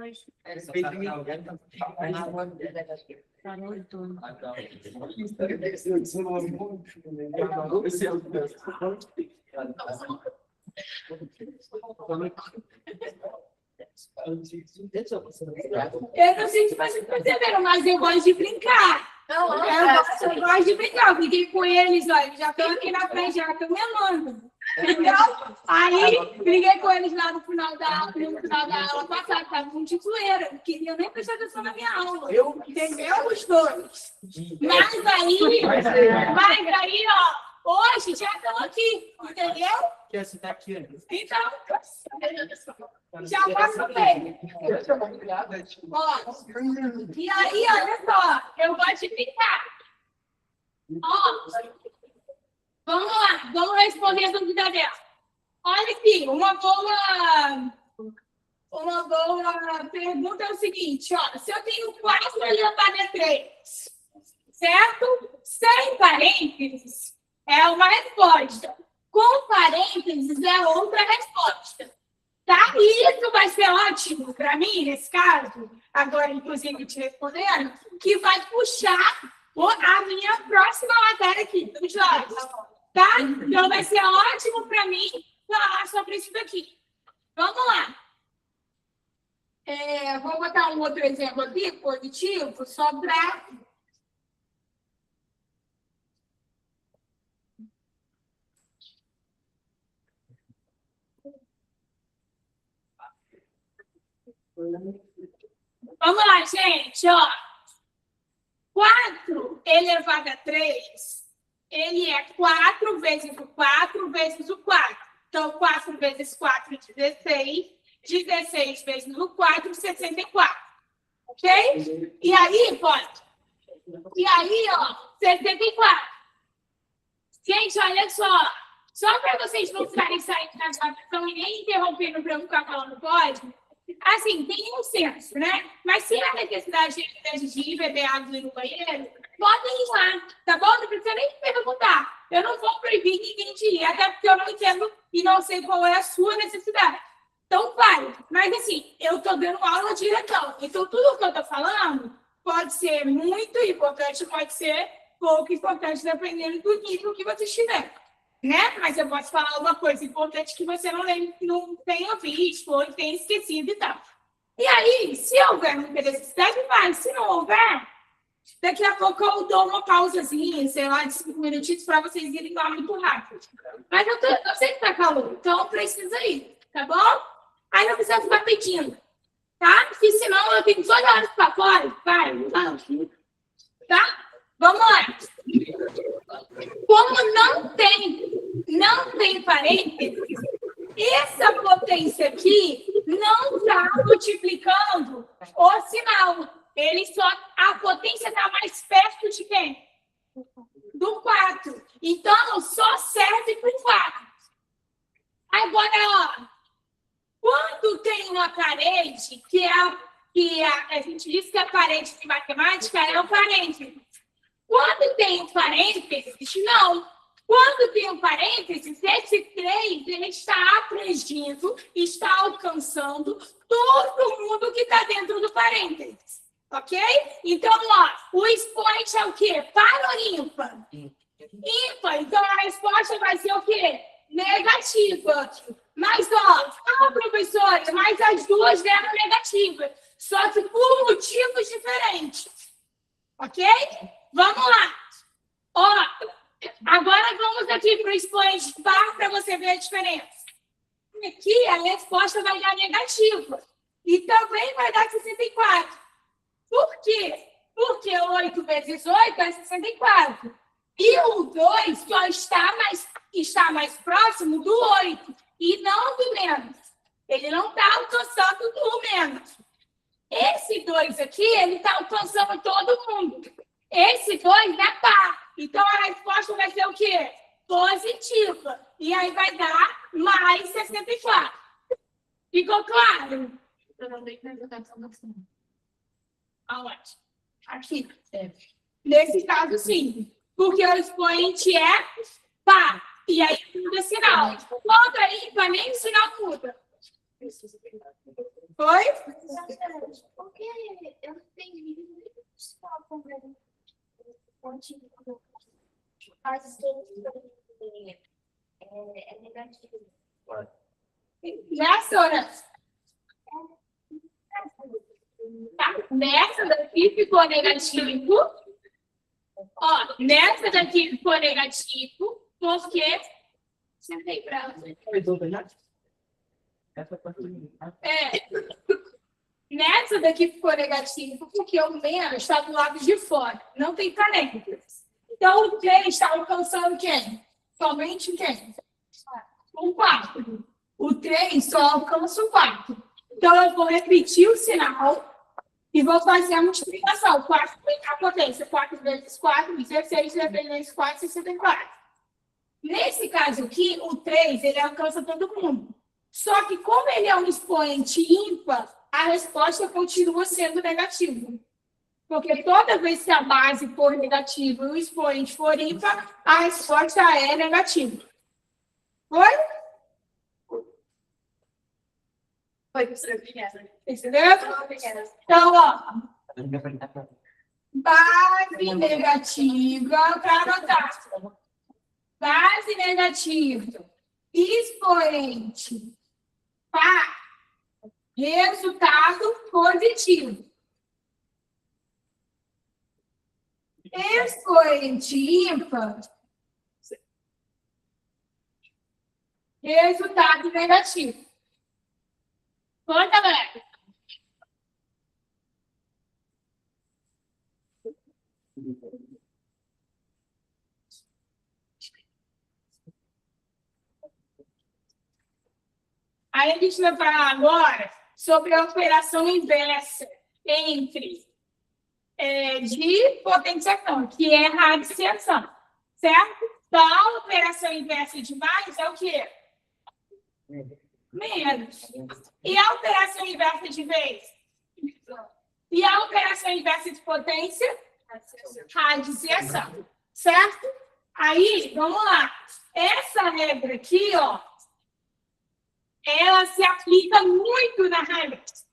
não sei se vocês perceberam, mas eu gosto de brincar. Eu gosto de brincar. Eu brinquei com eles, olha, já estão aqui na frente, já estão me amando. Então, aí, briguei com eles lá no final da aula passada, estava com de zoeira, não queriam nem prestar atenção na minha aula. Entendeu? Os dois. Mas aí, ó, hoje já estão aqui, entendeu? Então, já passou bem. Ó, e aí, olha só, eu gosto de brincar. Ó, vamos lá, vamos responder a dúvida dela. Olha aqui, uma boa pergunta é o seguinte, ó, se eu tenho 4 elevado a 3, certo? Sem parênteses é uma resposta. Com parênteses é outra resposta. Tá? E isso vai ser ótimo para mim, nesse caso, agora, inclusive, te respondendo, que vai puxar a minha próxima matéria aqui, dos jogos. Tá? Então, vai ser ótimo para mim falar sobre isso daqui. Vamos lá. Vou botar um outro exemplo aqui, positivo, só para... Vamos lá, gente, ó. 4 elevado a 3, ele é 4 vezes o 4 vezes o 4. Então, 4 vezes 4, 16. 16 vezes o 4, 64. Ok? E aí, pode. E aí, ó, 64. Gente, olha só. Só para vocês não ficarem saindo da gravação e nem interrompendo para eu ficar falando pode. Assim, tem um senso, né? Mas se a necessidade de ir beber água e ir no banheiro, podem ir lá, tá bom? Não precisa nem perguntar. Eu não vou proibir ninguém de ir, até porque eu não entendo e não sei qual é a sua necessidade. Então, vai. Mas, assim, eu estou dando aula diretão. Então, tudo que eu estou falando pode ser muito importante, pode ser pouco importante, dependendo do nível que você estiver. Né? Mas eu posso falar uma coisa importante que você não tenha visto ou tenha esquecido e tal. E aí, se houver muita necessidade, vai. Se não houver, daqui a pouco eu dou uma pausazinha, sei lá, de 5 minutinhos para vocês irem lá muito rápido. Mas eu sei que tá calor, então precisa ir, tá bom? Aí não precisa ficar pedindo, tá? Porque senão eu tenho toda hora para fora. Vai, vamos. Tá? Vamos lá. Como não tem parênteses, essa potência aqui não está multiplicando o sinal. A potência está mais perto de quem? Do 4. Então, só serve para o 4. Agora, ó, quando tem uma parede, a gente diz que a parede de matemática é o parênteses. Quando tem um parênteses, não. Quando tem um parênteses, esse 3 ele está abrangindo, está alcançando todo mundo que está dentro do parênteses. Ok? Então, ó, o expoente é o quê? Par ou ímpar? Ímpar. Então, a resposta vai ser o quê? Negativa. Mas, ó, professora, mas as duas deram negativa. Só que por motivos diferentes. Ok? Vamos lá. Ó, agora vamos aqui para o expoente par para você ver a diferença. Aqui a resposta vai dar negativa. E também vai dar 64. Por quê? Porque 8 vezes 8 é 64. E o 2 só está mais próximo do 8 e não do menos. Ele não está alcançando o menos. Esse 2 aqui, ele está alcançando todo mundo. Esse 2 é par. Então, a resposta vai ser o quê? Positiva. E aí vai dar mais 64. Ficou claro? Eu não dei interpretação assim. Aonde? Aqui. Nesse caso, sim. Porque o expoente é par. E aí muda sinal. Quando é ímpar, nem o sinal muda. Foi? Porque eu não entendi. É negativo. Nessa hora. Tá? Nessa daqui ficou negativo. Ó, nessa daqui ficou negativo, porque. Sentei pra ela. Nessa daqui ficou negativo, porque o menos está do lado de fora. Não tem parênteses. Então, o 3 está alcançando quem? Somente quem? O 4. O 3 só alcança o 4. Então, eu vou repetir o sinal e vou fazer a multiplicação. 4 vezes a potência. 4 vezes 4, 16 vezes 4, 64. Nesse caso aqui, o 3, ele alcança todo mundo. Só que, como ele é um expoente ímpar, a resposta continua sendo negativa. Porque toda vez que a base for negativa e o expoente for ímpar, a resposta é negativa. Foi? Entendeu? Então, ó. Base negativa, para anotar. Base negativa. Expoente. Par. Resultado positivo. Expoente ímpar. Resultado negativo. Conta, galera. Aí a gente vai falar agora sobre a operação inversa entre de potenciação, que é radiciação, certo? Então, a operação inversa de mais é o quê? Menos. E a operação inversa de vez? E a operação inversa de potência? Radiciação, certo? Aí, vamos lá. Essa regra aqui, ó, ela se aplica muito na raiz,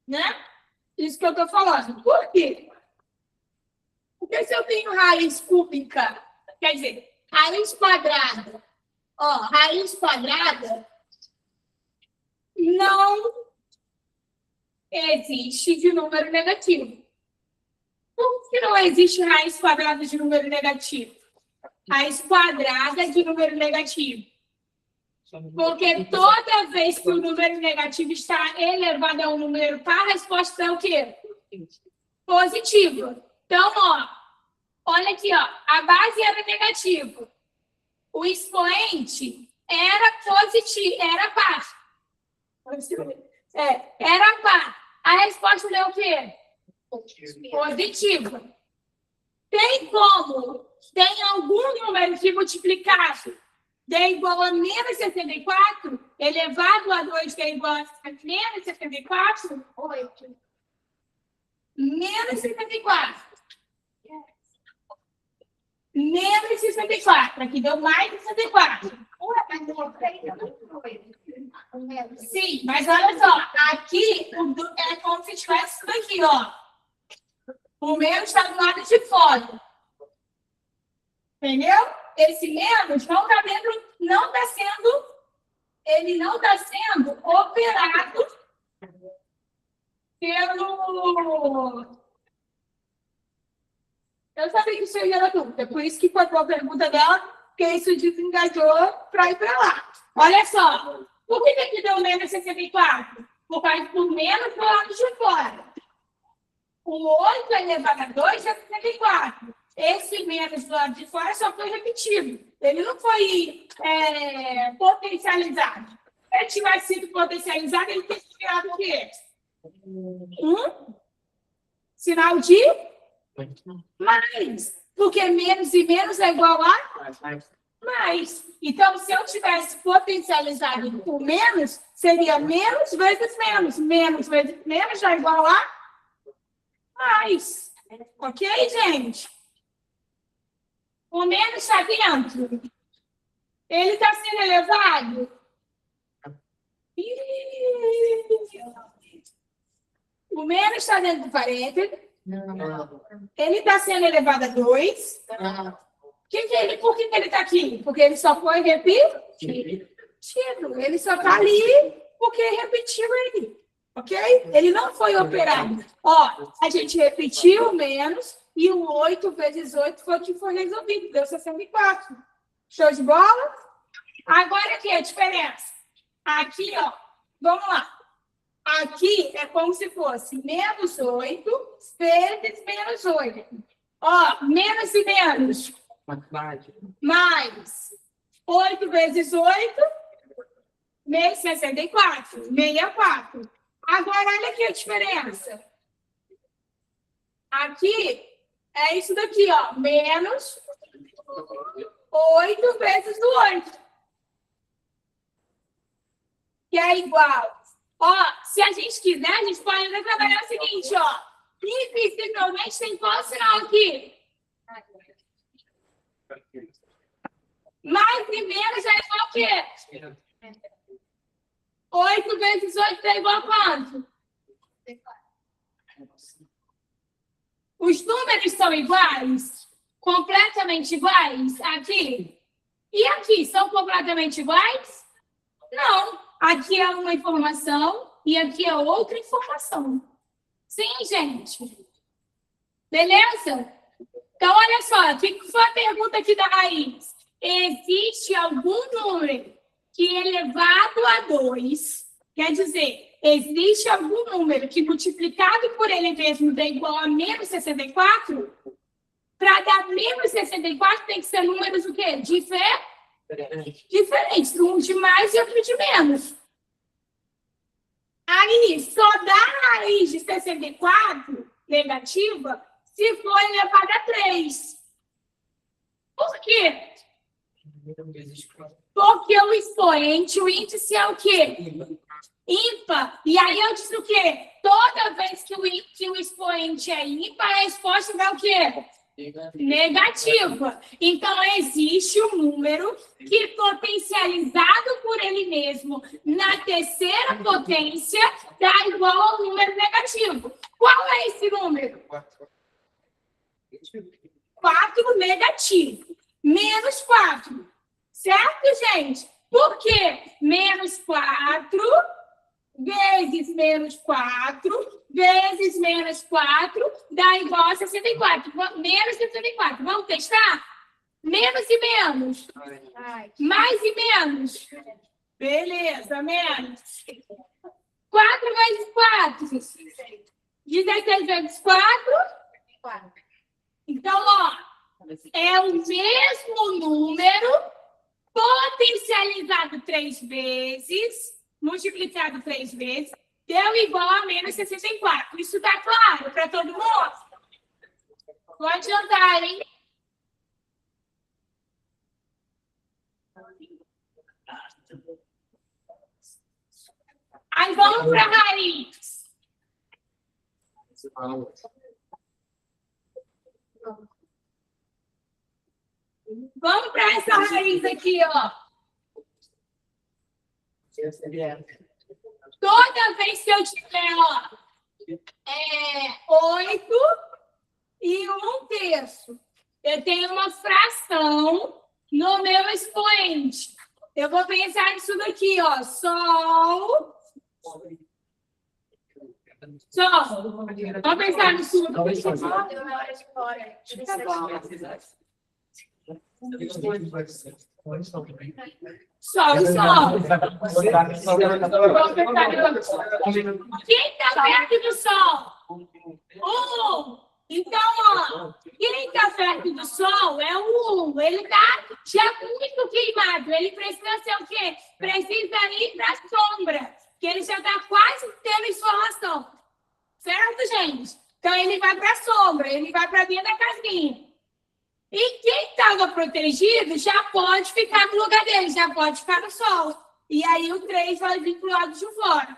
né? Isso que eu estou falando. Por quê? Porque se eu tenho raiz cúbica, quer dizer, raiz quadrada, ó, raiz quadrada não existe de número negativo. Por que não existe raiz quadrada de número negativo? Raiz quadrada de número negativo. Porque toda vez que o número negativo está elevado a um número par, a resposta é o quê? Positivo. Então, ó, olha aqui, ó, a base era negativa. O expoente era positivo, era par. Era par. A resposta deu o quê? Positiva. Tem como? Tem algum número que multiplicado dê igual a menos 64, elevado a 2 dê igual a menos 64? 8. Menos 64. Menos 64. Aqui deu mais 64. Sim, mas olha só. Aqui é como se tivesse isso daqui, ó. O menos está do lado de fora. Entendeu? Esse menos não está dentro, não está sendo, ele não está sendo operado pelo. Eu sabia que isso ia dar dúvida, por isso que foi a pergunta dela, porque isso desengajou para ir para lá. Olha só, por que aqui deu menos 64? Por causa do menos do lado de fora. O 8 elevado a 2 é 64. Esse menos do lado de fora só foi repetido. Ele não foi potencializado. Se ele tivesse sido potencializado, ele teria virado o quê? Sinal de mais. Porque menos e menos é igual a mais. Então, se eu tivesse potencializado por menos, seria menos vezes menos. Menos vezes menos é igual a mais. Ok, gente? O menos está dentro. Ele está sendo elevado? O menos está dentro do parênteses. Não. Ele está sendo elevado a 2. Não. Por que ele está aqui? Porque ele só foi repetido. Ele só está ali porque repetiu ele. Ok? Ele não foi operado. Ó, a gente repetiu o menos e o 8 vezes 8 foi o que foi resolvido. Deu 64. Show de bola? Agora aqui a diferença. Aqui, ó. Vamos lá. Aqui é como se fosse menos 8 vezes menos 8. Ó, menos e menos. Matemática. Mais 8 vezes 8, 64. 64. Agora, olha aqui a diferença. Aqui é isso daqui, ó. Menos 8 vezes 8. Que é igual. Ó, se a gente quiser, a gente pode ainda trabalhar o seguinte, ó. Invisivelmente tem qual sinal aqui? Mais e menos é igual a quê? 8 vezes 8 é igual a quanto? Os números são iguais? Completamente iguais? Aqui? E aqui? São completamente iguais? Não. Aqui é uma informação e aqui é outra informação. Sim, gente? Beleza? Então, olha só. O que foi a pergunta aqui da raiz? Existe algum número que elevado a 2, quer dizer, existe algum número que multiplicado por ele mesmo dá igual a menos 64? Para dar menos 64 tem que ser números o quê? Diferentes. Um de mais e outro de menos. Aí, só dá raiz de 64 negativa se for elevada a 3. Por quê? Porque o expoente, o índice é o quê? Ímpar. E aí eu disse o quê? Toda vez que o expoente é ímpar, a resposta vai o quê? Negativa. Então, existe um número que, potencializado por ele mesmo na terceira potência, dá igual ao número negativo. Qual é esse número? 4 negativo. Menos 4. Certo, gente? Por quê? Menos 4 vezes menos 4 vezes menos 4 dá igual a 64. Menos 64. Vamos testar? Menos e menos. Mais e menos. Beleza, menos. 4 vezes 4. 16 vezes 4. Então, ó, é o mesmo número potencializado 3 vezes, multiplicado 3 vezes, deu igual a menos 64. Isso está claro para todo mundo? Pode andar, hein? Aí vamos para a raiz. Vamos para essa raiz aqui, ó. Toda vez que eu tiver, ó, 8 e 1/3, eu tenho uma fração no meu expoente. Eu vou pensar nisso daqui, ó. Sol. Vamos pensar nisso daqui. Tá bom. Sol e sol. Quem está perto do sol? Então, ó, quem está perto do sol é o 1. Ele está já muito queimado. Ele precisa ser o quê? Precisa ir para a sombra, que ele já está quase tendo insolação. Certo, gente? Então, ele vai para a sombra, ele vai para dentro da casinha. E quem estava protegido já pode ficar no lugar dele, já pode ficar no sol. E aí o 3 vai vir para o lado de fora.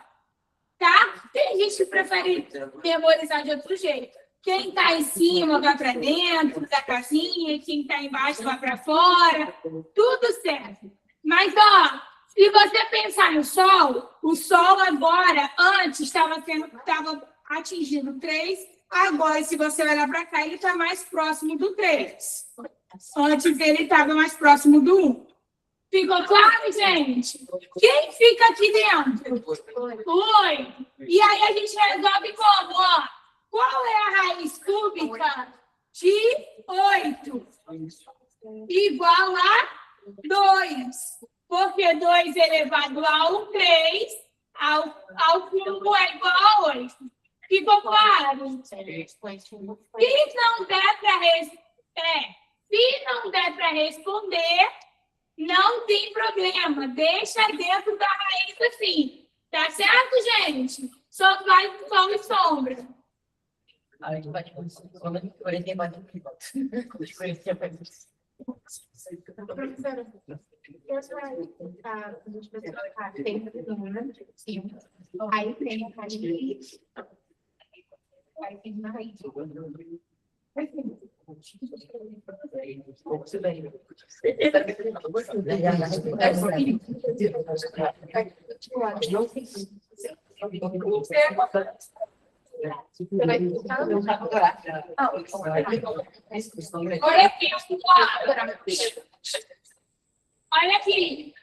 Tá? Tem gente que prefere memorizar de outro jeito. Quem está em cima vai para dentro da casinha, quem está embaixo vai para fora. Tudo serve. Mas, ó, Se você pensar no Sol, o Sol agora, antes, estava atingindo 3, agora, se você olhar para cá, ele está mais próximo do 3. Antes ele estava mais próximo do 1. Ficou claro, gente? Quem fica aqui dentro? 8. E aí a gente resolve como? Ó, qual é a raiz cúbica de 8? Igual a 2. Porque 2 elevado ao 3, ao cubo é igual a 8. Ficou claro? Se não der para responder, não tem problema. Deixa dentro da raiz assim. Tá certo, gente? Só vai sol e sombra. A gente vai Professora, aí tem a raiz. Aí tem uma raiz. Olha aqui. Olha aqui.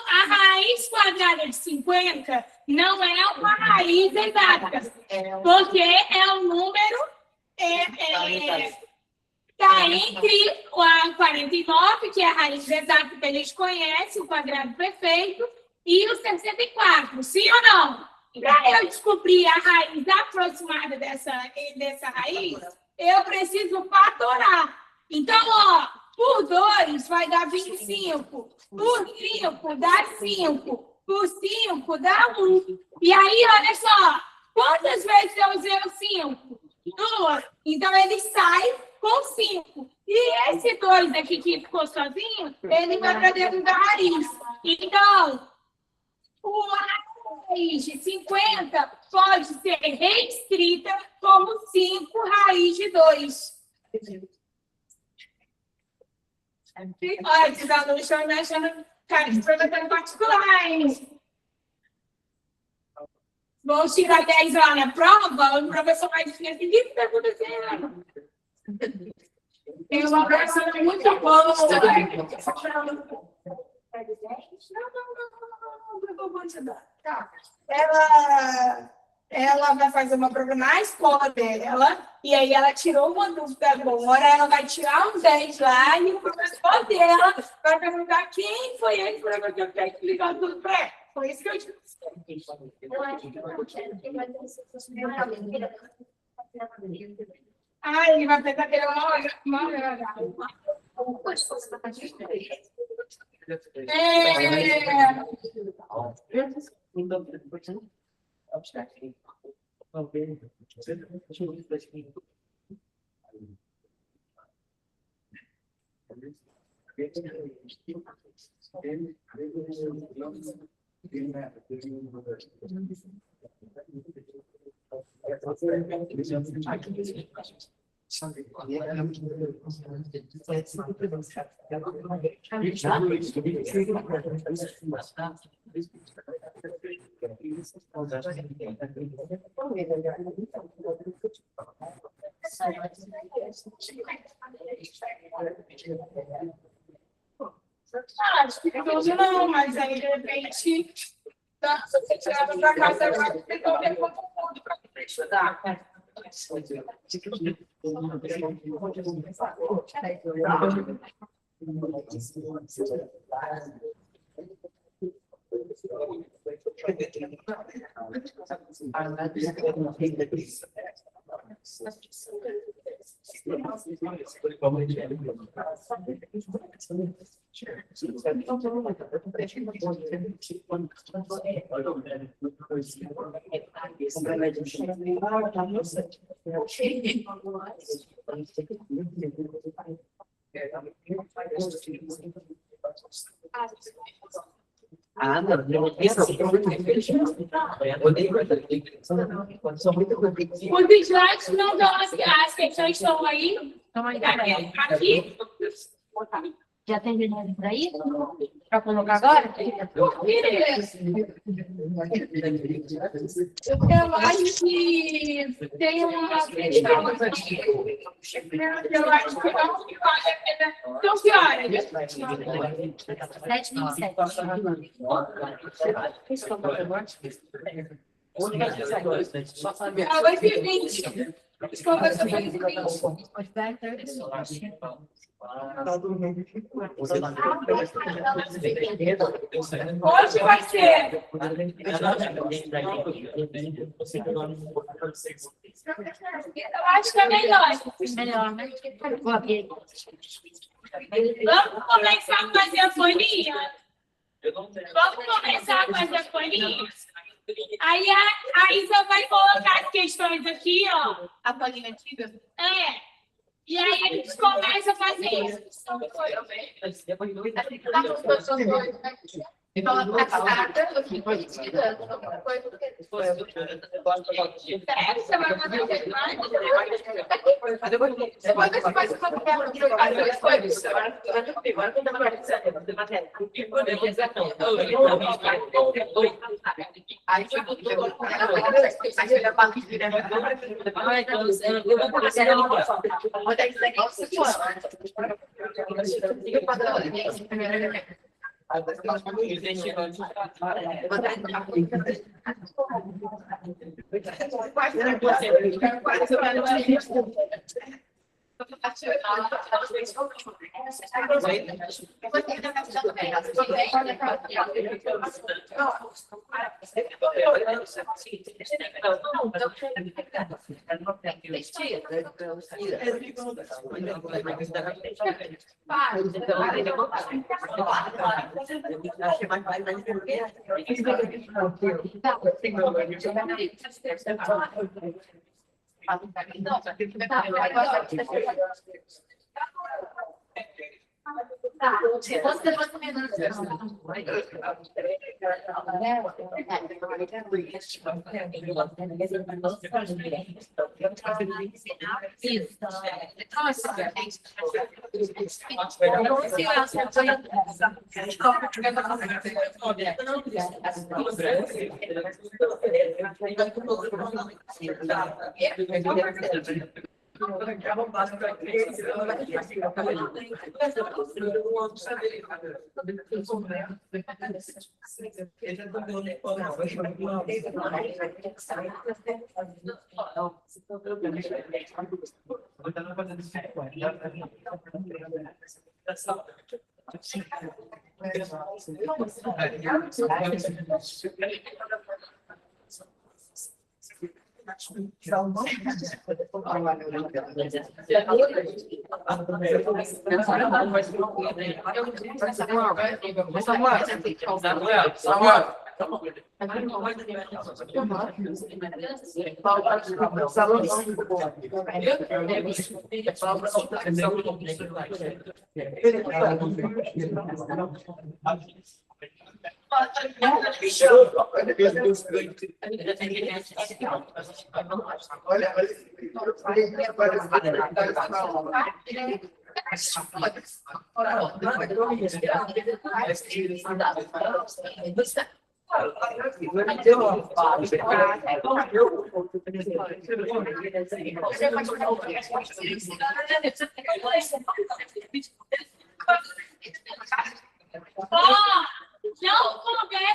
A raiz quadrada de 50 não é uma raiz exata, porque é um número está entre a 49, que é a raiz exata que a gente conhece, o quadrado perfeito, e o 64, sim ou não? Para eu descobrir a raiz aproximada dessa raiz, eu preciso fatorar. Então, ó, por 2 vai dar 25. Por 5 dá 5. Por 5 dá 1. E aí, olha só, quantas vezes eu usei o 5? 2. Então, ele sai com 5. E esse 2 aqui que ficou sozinho, ele vai para dentro da raiz. Então, a raiz de 50 pode ser reescrita como 5 raiz de 2. Olha, esses alunos estão me achando cara de professor particular, hein? Vão tirar 10 lá na prova, o professor vai dizer assim, o que está acontecendo? Tem uma professora muito boa. Não vou te dar. Tá. Ela vai fazer uma prova na escola dela, e aí ela tirou uma dúvida agora, ela vai tirar um 10 lá, e o professor dela vai perguntar quem foi esse professor que tem que ligar tudo para ela. Foi isso que eu disse. Ah, ele vai pegar aquele mal. Acho que tudo não, mas aí de repente, você tirava para casa, vai resolver todo mundo para estudar. Ah, não, Os slides não dão as questões estão aí. Toma aí, Aqui. Já terminou por aí? Para colocar agora? Eu acho que tem uma questão aqui. Eu acho que não vale a pena. Então, que horas? 7h27. Vai ser 20. Desculpa, eu sou 20. Hoje vai ser. Eu acho que é melhor. Melhor, né? Vou abrir. Vamos começar a fazer a folhinha? Vamos começar a fazer a folhinha? Aí a Isa vai colocar as questões aqui, ó. A folhinha antiga? É. E aí a gente começa a fazer. Então, a carta, eu fico retida. Sério, você vai fazer deadline? Depois você faz uma tela de jogar as coisas. Aí foi tudo. Aí ele partilha. Não conversa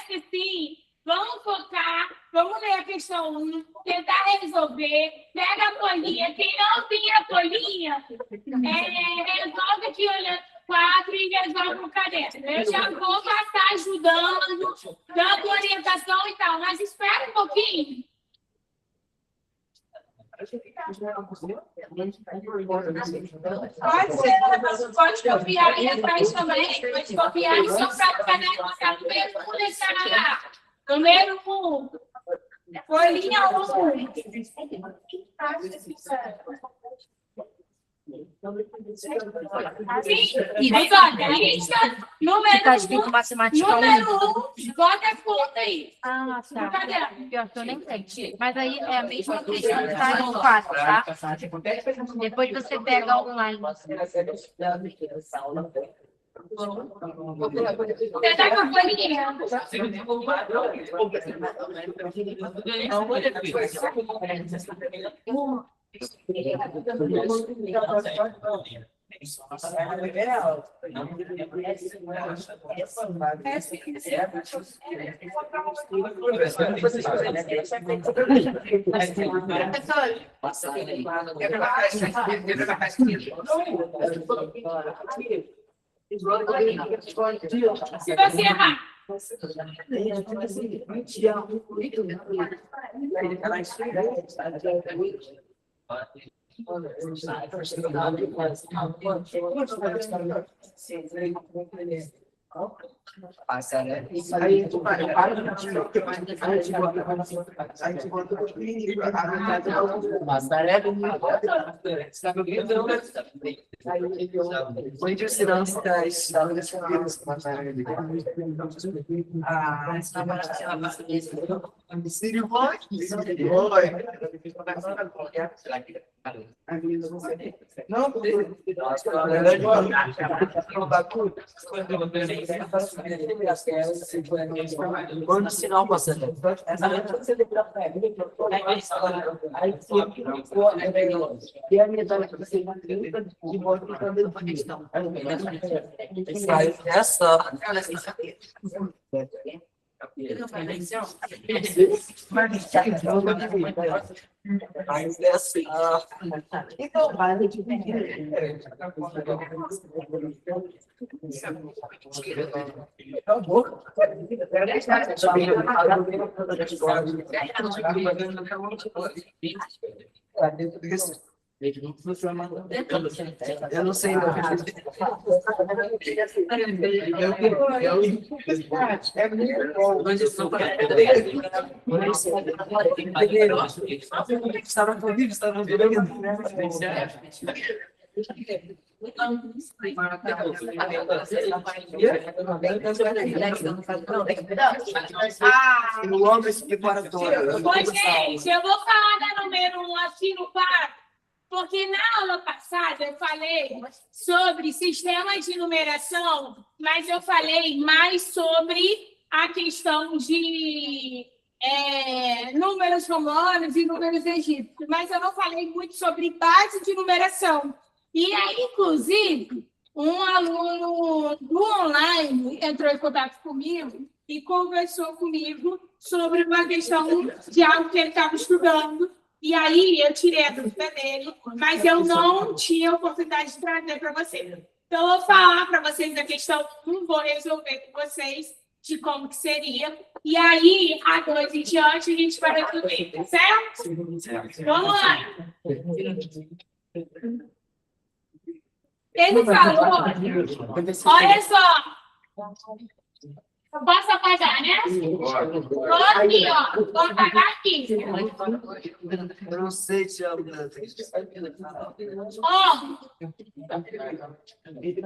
assim. Vamos focar, vamos ler a questão 1, tentar resolver, pega a folhinha. Quem não tem a folhinha, resolve aqui olhando 4 e resolve no caderno. Eu já vou passar ajudando, dando orientação e tal, mas espera um pouquinho. Pode copiar aí atrás também, pode copiar e só para ficar no mesmo lecionário. Número 1. Folhinha 1. Sim, mas olha, lista número 1. Matemática Número 1, bota a conta aí. Ah, No tá. caderno. Pior que eu nem sei. Mas aí é a mesma questão que está no 4, tá? Depois você pega online. Você tá com a folhinha? Se você errar, Passa, né? Aí tu vai, onde os cidadãos estavam descobrindo não, quando o sinal passando. E a medalha que você de volta essa mas essa então vale de eu não sei não. Pois, gente, eu vou falar da número 1 aqui no quadro, porque na aula passada eu falei sobre sistemas de numeração, mas eu falei mais sobre a questão de números romanos e números egípcios, mas eu não falei muito sobre base de numeração. E aí, inclusive, um aluno do online entrou em contato comigo e conversou comigo sobre uma questão de algo que ele estava estudando. E aí, eu tirei a dúvida dele, mas eu não tinha oportunidade de trazer para vocês. Então, eu vou falar para vocês a questão 1, vou resolver com vocês de como que seria. E aí, a 2 em diante, a gente vai resolver, certo? Vamos lá. Ele falou, olha só, eu posso apagar, né? Tô aqui, ó, vou apagar aqui. Eu não sei te amo. Ó,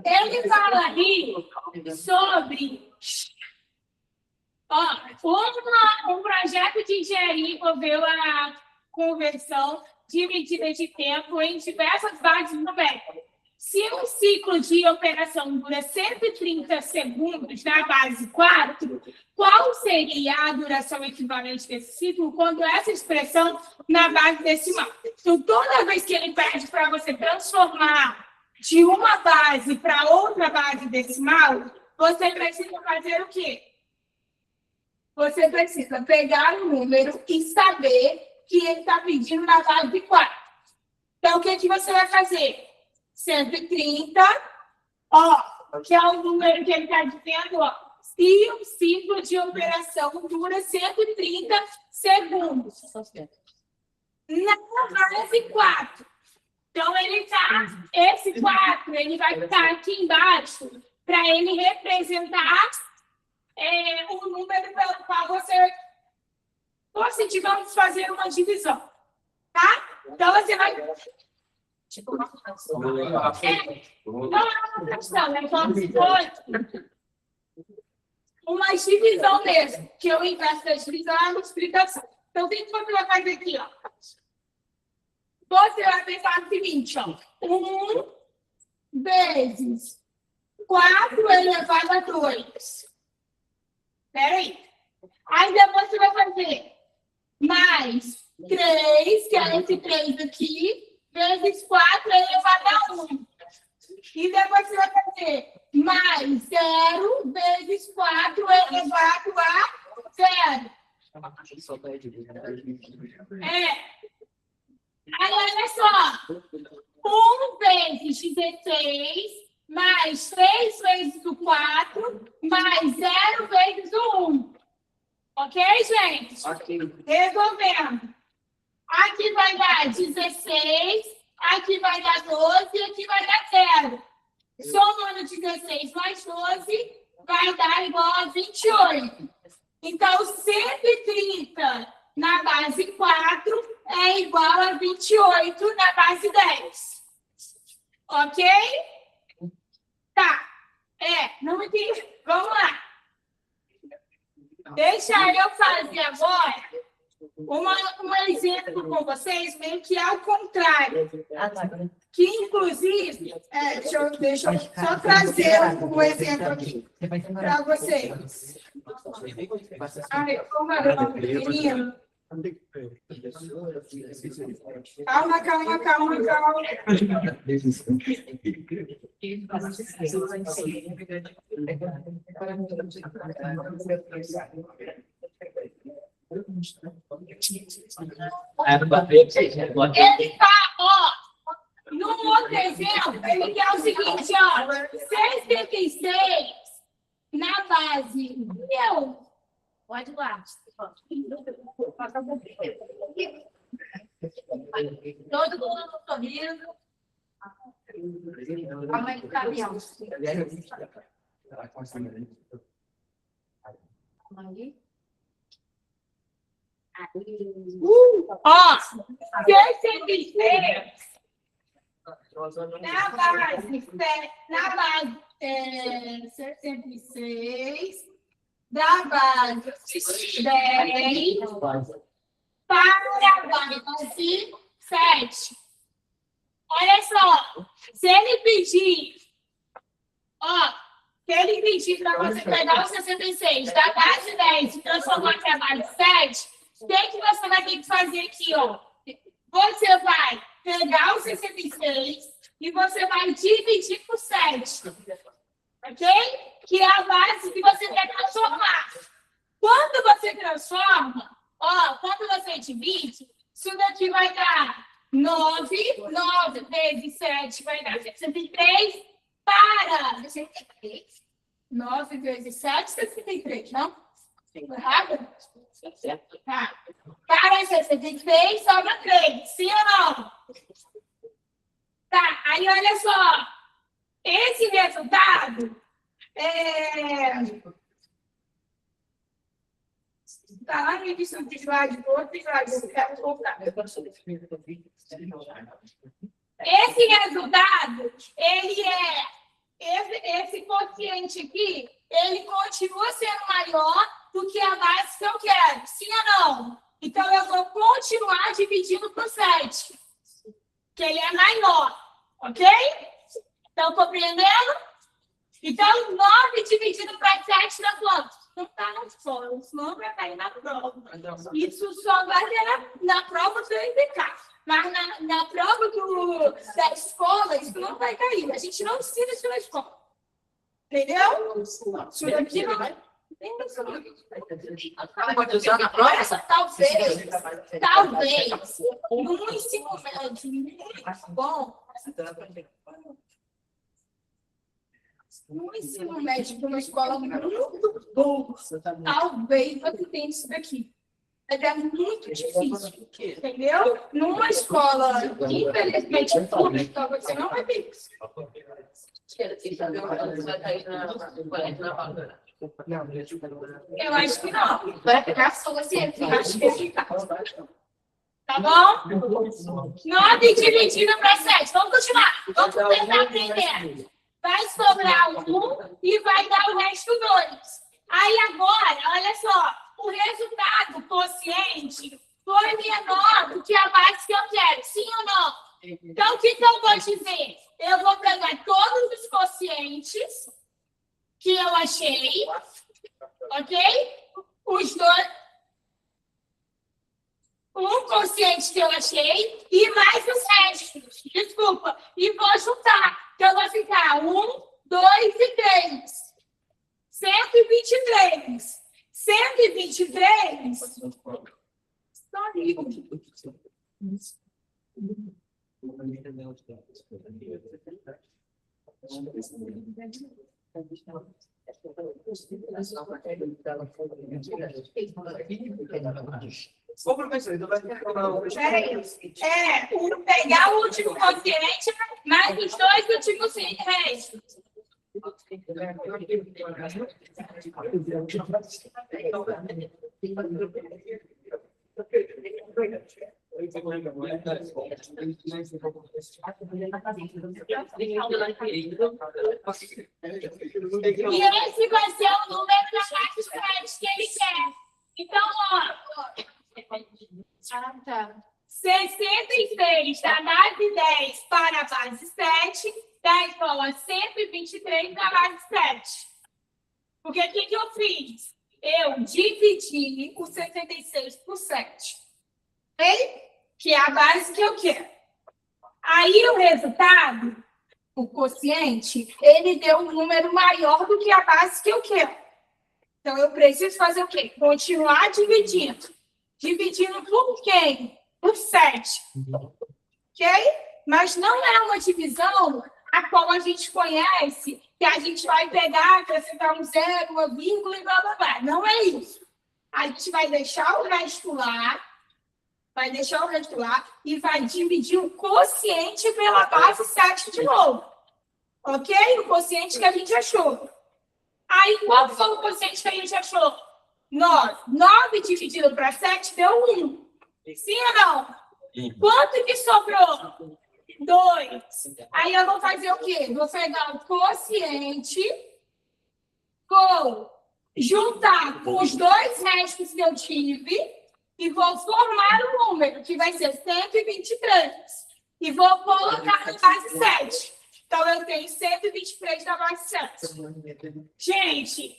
ele fala aí sobre um projeto de engenharia envolveu a conversão de medida de tempo em diversas bases numéricas. Se um ciclo de operação dura 130 segundos na base 4, qual seria a duração equivalente desse ciclo quando essa expressão na base decimal? Então, toda vez que ele pede para você transformar de uma base para outra base decimal, você precisa fazer o quê? Você precisa pegar o número e saber que ele está pedindo na base 4. Então, o que você vai fazer? 130, que é o número que ele está dizendo, se o ciclo de operação dura 130 segundos. Na base 4. Então, esse 4, ele vai estar aqui embaixo para ele representar o número pelo qual você, digamos, fazer uma divisão. Tá? Então, você vai... não é uma questão, é como se fosse uma divisão mesmo, que o inverso da divisão é a multiplicação. Então, o que você vai fazer aqui? Você vai pensar o seguinte, 1 vezes 4 elevado a 2. Peraí. Aí depois você vai fazer mais 3, que é esse 3 aqui, vezes 4 elevado a 1. E depois você vai fazer mais 0 vezes 4 elevado a 0. Aí, olha só. 1 vezes 16, mais 3 vezes o 4, mais 0 vezes o 1. Ok, gente? Ok. Resolvendo. Aqui vai dar 16, aqui vai dar 12 e aqui vai dar 0. Somando 16 mais 12, vai dar igual a 28. Então, 130 na base 4 é igual a 28 na base 10. Ok? Tá. Não entendi. Vamos lá. Deixa eu fazer agora um exemplo com vocês, meio que ao contrário. Que, inclusive, deixa eu só trazer um exemplo aqui para vocês. Ai, como é o nome, menino? Calma. Ele tá, no outro exemplo, ele quer o seguinte, 66 na base. Pode ir lá. Todo mundo sorrindo. A mãe do caminhão. Ó, 66 na base 66 da base 10 para a base 7. Olha só, se ele pedir para você pegar o 66 da base 10 e transformar para a base 7, o que você vai ter que fazer aqui, Você vai pegar o 66 e você vai dividir por 7. Ok? Que é a base que você quer transformar. Quando você transforma, quando você divide, isso daqui vai dar 9. 9 vezes 7 vai dar 63 para 63. 9 vezes 7, 63, não? Errado? Tá. Para 63, sobra 3. Sim ou não? Tá, aí olha só. Esse resultado tá lá no início do slide, outro slide, eu quero voltar. Esse resultado, ele esse quociente aqui, ele continua sendo maior do que a base que eu quero. Sim ou não? Então, eu vou continuar dividindo por 7. Que ele é maior. Ok? Estão compreendendo? Então, 9 dividido para 7 dá quanto? Não está na escola. Isso não vai cair na prova. Isso só vai ter na prova do IPK. Mas na prova da escola, isso não vai cair. A gente não ensina isso na escola. Entendeu? Isso daqui não vai. Pode usar na prova? Talvez. No ensino médio muito bom. No ensino médio de uma escola muito boa, talvez você tenha isso daqui. Mas é muito difícil, entendeu? Numa escola, infelizmente, pública, você não vai ter isso. Eu acho que não. Vai ficar só você. Acho que fica. Tá bom? 9 dividido para 7. Vamos continuar. Vamos tentar aprender. Vai sobrar 1 e vai dar o resto 2. Aí agora, olha só, o resultado quociente foi menor do que a base que eu quero, sim ou não? Então, o que eu vou dizer? Eu vou pegar todos os quocientes que eu achei, ok? Os dois. Um quociente que eu achei e mais os restos. Desculpa. E vou juntar. Então, vai ficar 1, 2 e 3. 123. 123. Só isso. Ô, professor, então vai ter Pegar o último quociente, mais os dois últimos restos. E esse vai ser o número da parte 7 que ele quer. Então, ó. 66 da base 10 para a base 7 dá igual a 123 da base 7. Porque o que eu fiz? Eu dividi o 76 por 7. Ok? Que é a base que eu quero. Aí o resultado, o quociente, ele deu um número maior do que a base que eu quero. Então, eu preciso fazer o quê? Continuar dividindo. Dividindo por quem? Por 7. Ok? Mas não é uma divisão a qual a gente conhece, que a gente vai pegar, acrescentar um zero, uma vírgula e blá, blá, blá. Não é isso. A gente vai deixar o resto lá, e vai dividir o quociente pela base 7 de novo. Ok? O quociente que a gente achou. Aí, qual foi o quociente que a gente achou? 9. 9 dividido para 7 deu 1. Sim ou não? Quanto que sobrou? 2. Aí eu vou fazer o quê? Vou pegar o quociente, vou juntar com os dois restos que eu tive e vou formar um número, que vai ser 123. E vou colocar na base 7. Então, eu tenho 123 na base 7. Gente,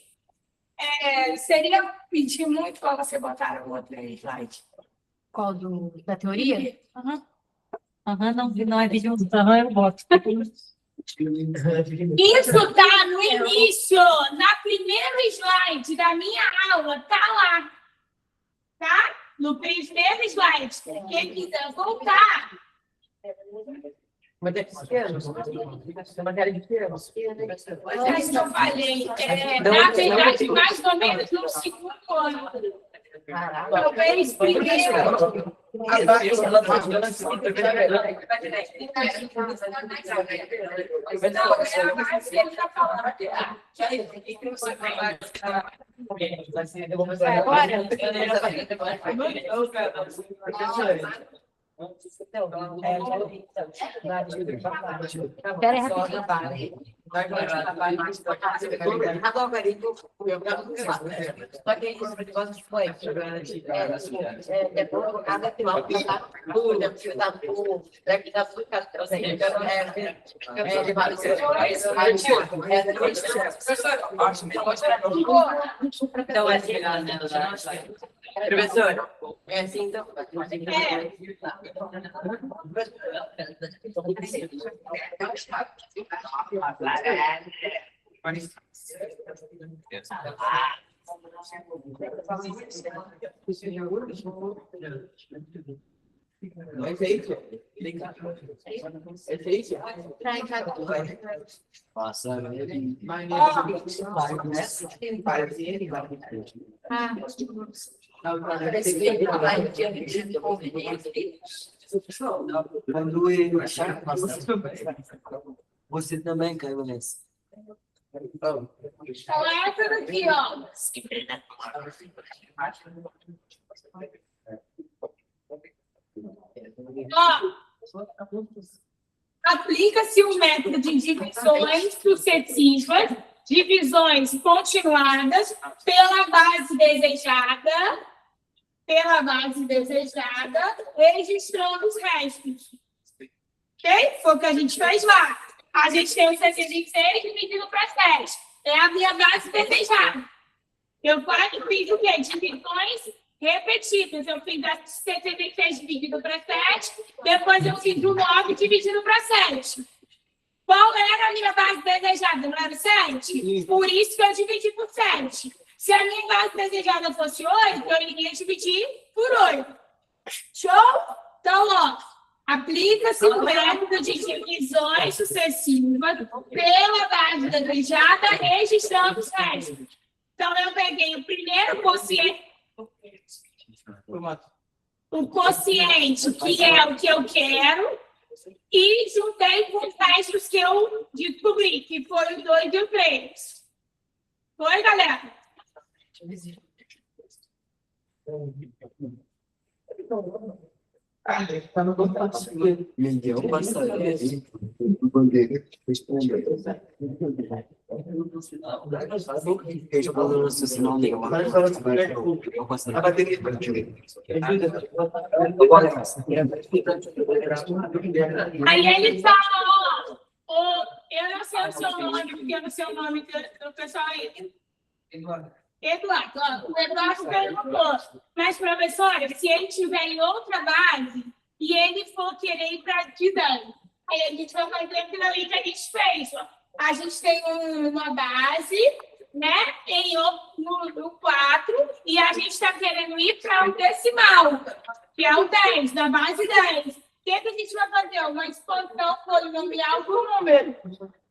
seria pedir muito para você botar o outro aí, slide. Qual da teoria? Não é vídeo, eu boto. Isso tá no início, na primeira slide da minha aula, tá lá. Tá? No primeiro slide. Quem quiser voltar. Mas é pequeno. É matéria de pequeno. É isso que eu falei. Na verdade, mais ou menos no segundo ano. Talvez primeiro. Espera aí, rapidinho. Só que esse negócio foi depois colocado aqui lá, professor, é assim, então. Não é feito. É feito. Passa. Quando eu achar você também caiu nessa. Essa daqui, ó. Aplica-se o método de divisões sucessivas, divisões continuadas pela base desejada, registrando os restos. Ok? Foi o que a gente fez lá. A gente tem o 66 dividido para 7. é a minha base desejada. Eu fiz o quê? Divisões repetidas. Eu fiz a 76 dividido para 7, depois eu fiz o 9 dividido para 7. Qual era a minha base desejada? Não era 7? Por isso que eu dividi por 7. Se a minha base desejada fosse 8, eu iria dividir por 8. Show? Então, ó, aplica-se o método de divisões sucessivas pela base desejada, registrando os restos. Então, eu peguei o primeiro quociente, o quociente, que é o que eu quero, e juntei com os restos que eu descobri, que foram os 2 e o 3. Foi, galera? Me deu bastante. Bandeira respondeu. Eu já falou no seu sinal nenhum. A bateria para Aí ele fala, ó, eu não sei o seu nome, porque eu não sei o nome do pessoal aí. Eduardo, ó, o Eduardo perguntou, mas professora, se ele estiver em outra base e ele for querer ir para design, aí a gente vai fazer aquilo ali que a gente fez. Ó. A gente tem uma base, né, no 4, e a gente está querendo ir para o decimal, que é o 10, da base 10. O que a gente vai fazer? Uma expansão polinomial por número.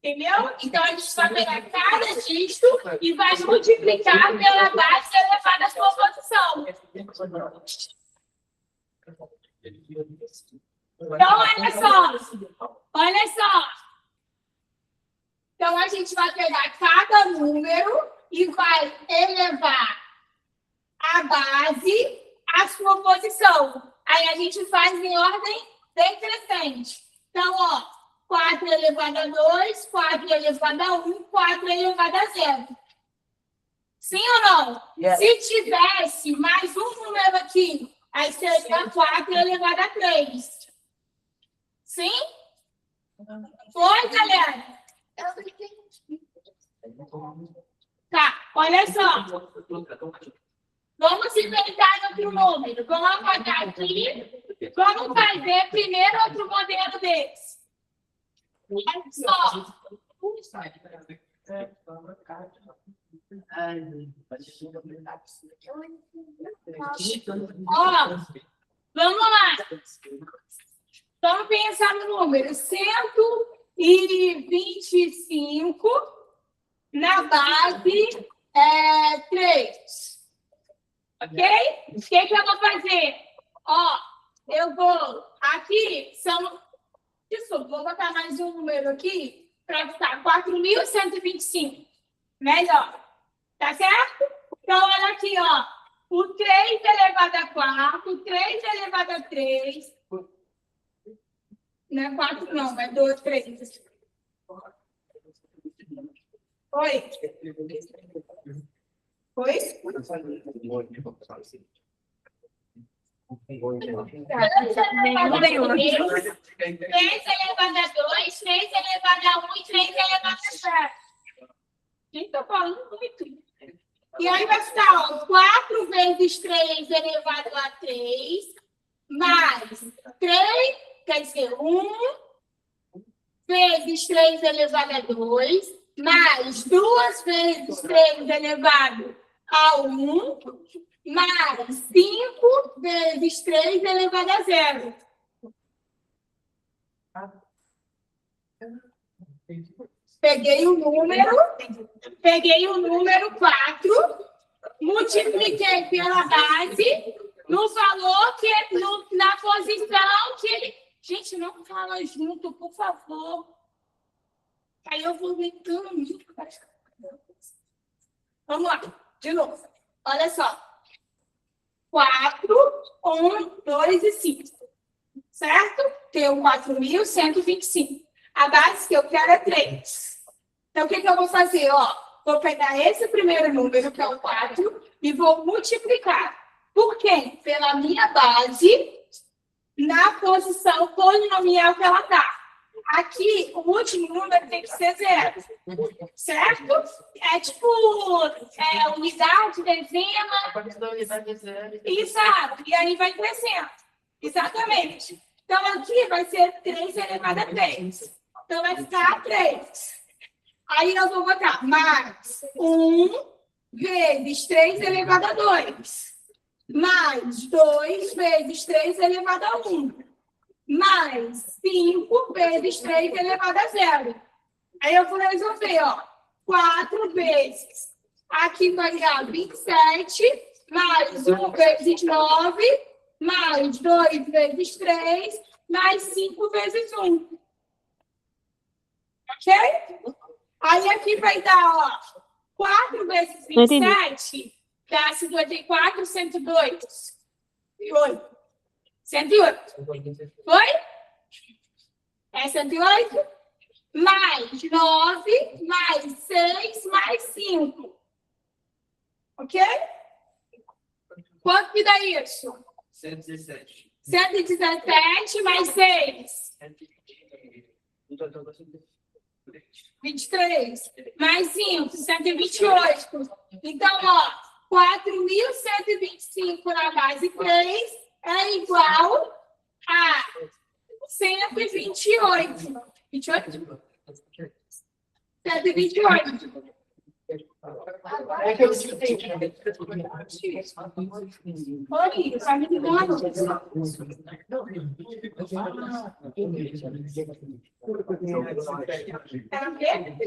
Entendeu? Então, a gente vai pegar cada dígito e vai multiplicar pela base elevada à sua posição. Então, olha só. Olha só. Então, a gente vai pegar cada número e vai elevar a base à sua posição. Aí, a gente faz em ordem decrescente. Então, ó. 4 elevado a 2, 4 elevado a 1, 4 elevado a 0. Sim ou não? Yes. Se tivesse mais um número aqui, aí seria 4 elevado a 3. Sim? Foi, galera? Tá, olha só. Vamos inventar outro número. Vamos apagar aqui. Vamos fazer primeiro outro modelo desse. Só. Ó, vamos lá. Vamos pensar no número 125 na base 3. Ok? O que eu vou fazer? Ó, eu vou aqui, são... Desculpa, vou botar mais um número aqui para ficar 4.125. Melhor. Tá certo? Então, olha aqui, ó. O 3 elevado a 4, o 3 elevado a 3. Não é 4, não, é 2, 3. Oi? Oi? 3 elevado a 2, 3 elevado a 1 e 3 elevado a 7. Gente, tô falando muito. E aí vai ficar, ó, 4 vezes 3 elevado a 3, mais 3, quer dizer, 1, vezes 3 elevado a 2, mais 2 vezes 3 elevado a 1, mais 5 vezes 3 elevado a 0. Peguei o número 4, multipliquei pela base, no valor que na posição que ele... Gente, não fala junto, por favor. Aí eu vou brincando. Vamos lá, de novo. Olha só. 4, 1, 2 e 5. Certo? Tenho 4.125. A base que eu quero é 3. Então, o que eu vou fazer? Ó, vou pegar esse primeiro número, que é o 4, e vou multiplicar. Por quê? Pela minha base na posição polinomial que ela está. Aqui, o último número tem que ser 0. Certo? É tipo unidade, dezena. Exato. E aí vai crescendo. Exatamente. Então, aqui vai ser 3 elevado a 3. Então, vai ficar 3. Aí, nós vamos botar mais 1 vezes 3 elevado a 2. Mais 2 vezes 3 elevado a 1. Mais 5 vezes 3 elevado a 0. Aí eu vou resolver, ó. 4 vezes. Aqui vai dar 27, mais 1 vezes 9, mais 2 vezes 3, mais 5 vezes 1. Ok? Aí aqui vai dar, ó. 4 vezes 27, dá 54, 102. E 8. 108. Foi? É 108? Mais 9, mais 6, mais 5. Ok? Quanto que dá isso? 117. 117 mais 6. 23. Mais 5, 128. Então, ó, 4.125 na base 3 é igual a 128. 28? 128. Oi, tá me ligando? Quero ver?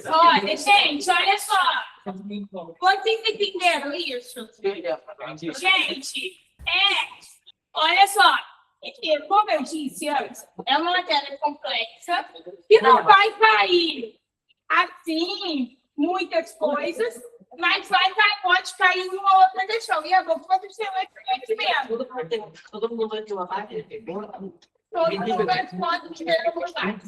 Olha, gente, olha só. Vocês entenderam isso? Gente, olha só. Como eu disse antes, é uma matéria complexa que não vai cair assim muitas coisas, mas pode cair uma outra questão. E agora, quando você vai conhecimento? Todo mundo vai ter uma máquina? Todo mundo responde que eu vou dar.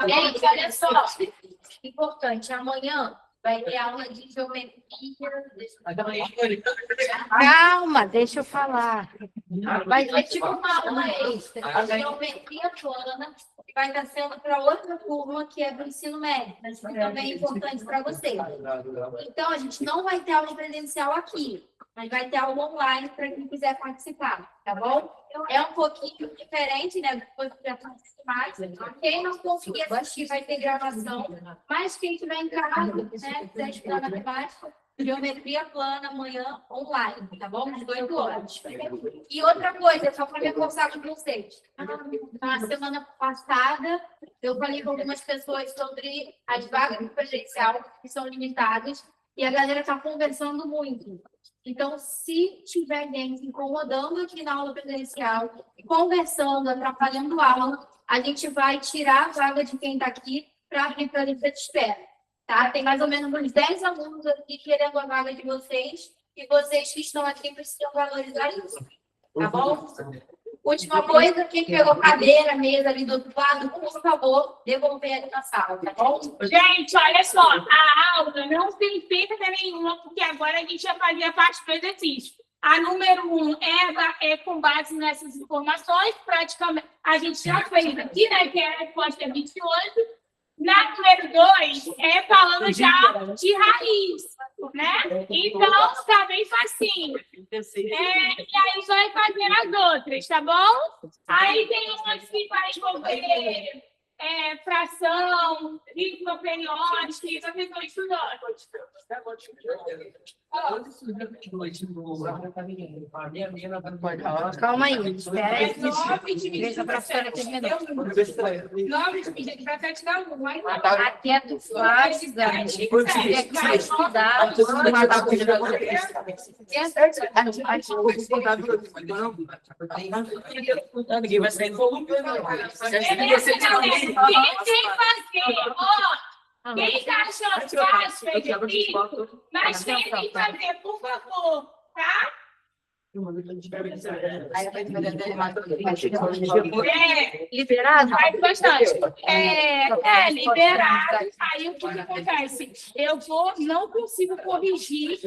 Gente, olha só. Importante, amanhã vai ter aula de geometria. Calma, deixa eu falar. Vai ter tipo uma aula extra de geometria plana, que vai estar sendo para outra turma que é do ensino médio, mas que também é importante para vocês. Então, a gente não vai ter aula presencial aqui, mas vai ter aula online para quem quiser participar, tá bom? É um pouquinho diferente, né? Depois que já participar. Quem não conseguir assistir vai ter gravação, mas quem tiver em casa, né? Quiser estudar matemática, geometria plana amanhã online, tá bom? Às 18 horas. E outra coisa, só para reforçar com vocês. Na semana passada, eu falei com algumas pessoas sobre as vagas de presencial, que são limitadas, e a galera está conversando muito. Então, se tiver gente incomodando aqui na aula presencial, conversando, atrapalhando a aula, a gente vai tirar a vaga de quem está aqui para abrir para a lista de espera. Tá? Tem mais ou menos uns 10 alunos aqui querendo a vaga de vocês, e vocês que estão aqui precisam valorizar isso. Tá bom? Última coisa, quem pegou cadeira, mesa ali do outro lado, por favor, devolver ali na sala, tá bom? Gente, olha só, a aula não tem perda nenhuma, porque agora a gente já fazia parte do exercício. A número 1 é com base nessas informações, praticamente, a gente já fez aqui, né, que é a resposta 28. Na número 2, falando já de raiz, né? Então, está bem facinho. E aí, só vai fazer as outras, tá bom? Aí tem umas que vai envolver fração, ritmo periódico, que vocês estão estudando. Calma aí, espera aí. 9 dividido Deixa a para professora 7. terminar. 9 dividido para 7 dá 1. Aqui é do fácil, vai estudar. Ninguém vai sair do volume. Quem está achando fácil, fez aqui, mas tentem fazer, por favor, tá? Liberado? Faz bastante. Liberado. Aí o que acontece? Eu não consigo corrigir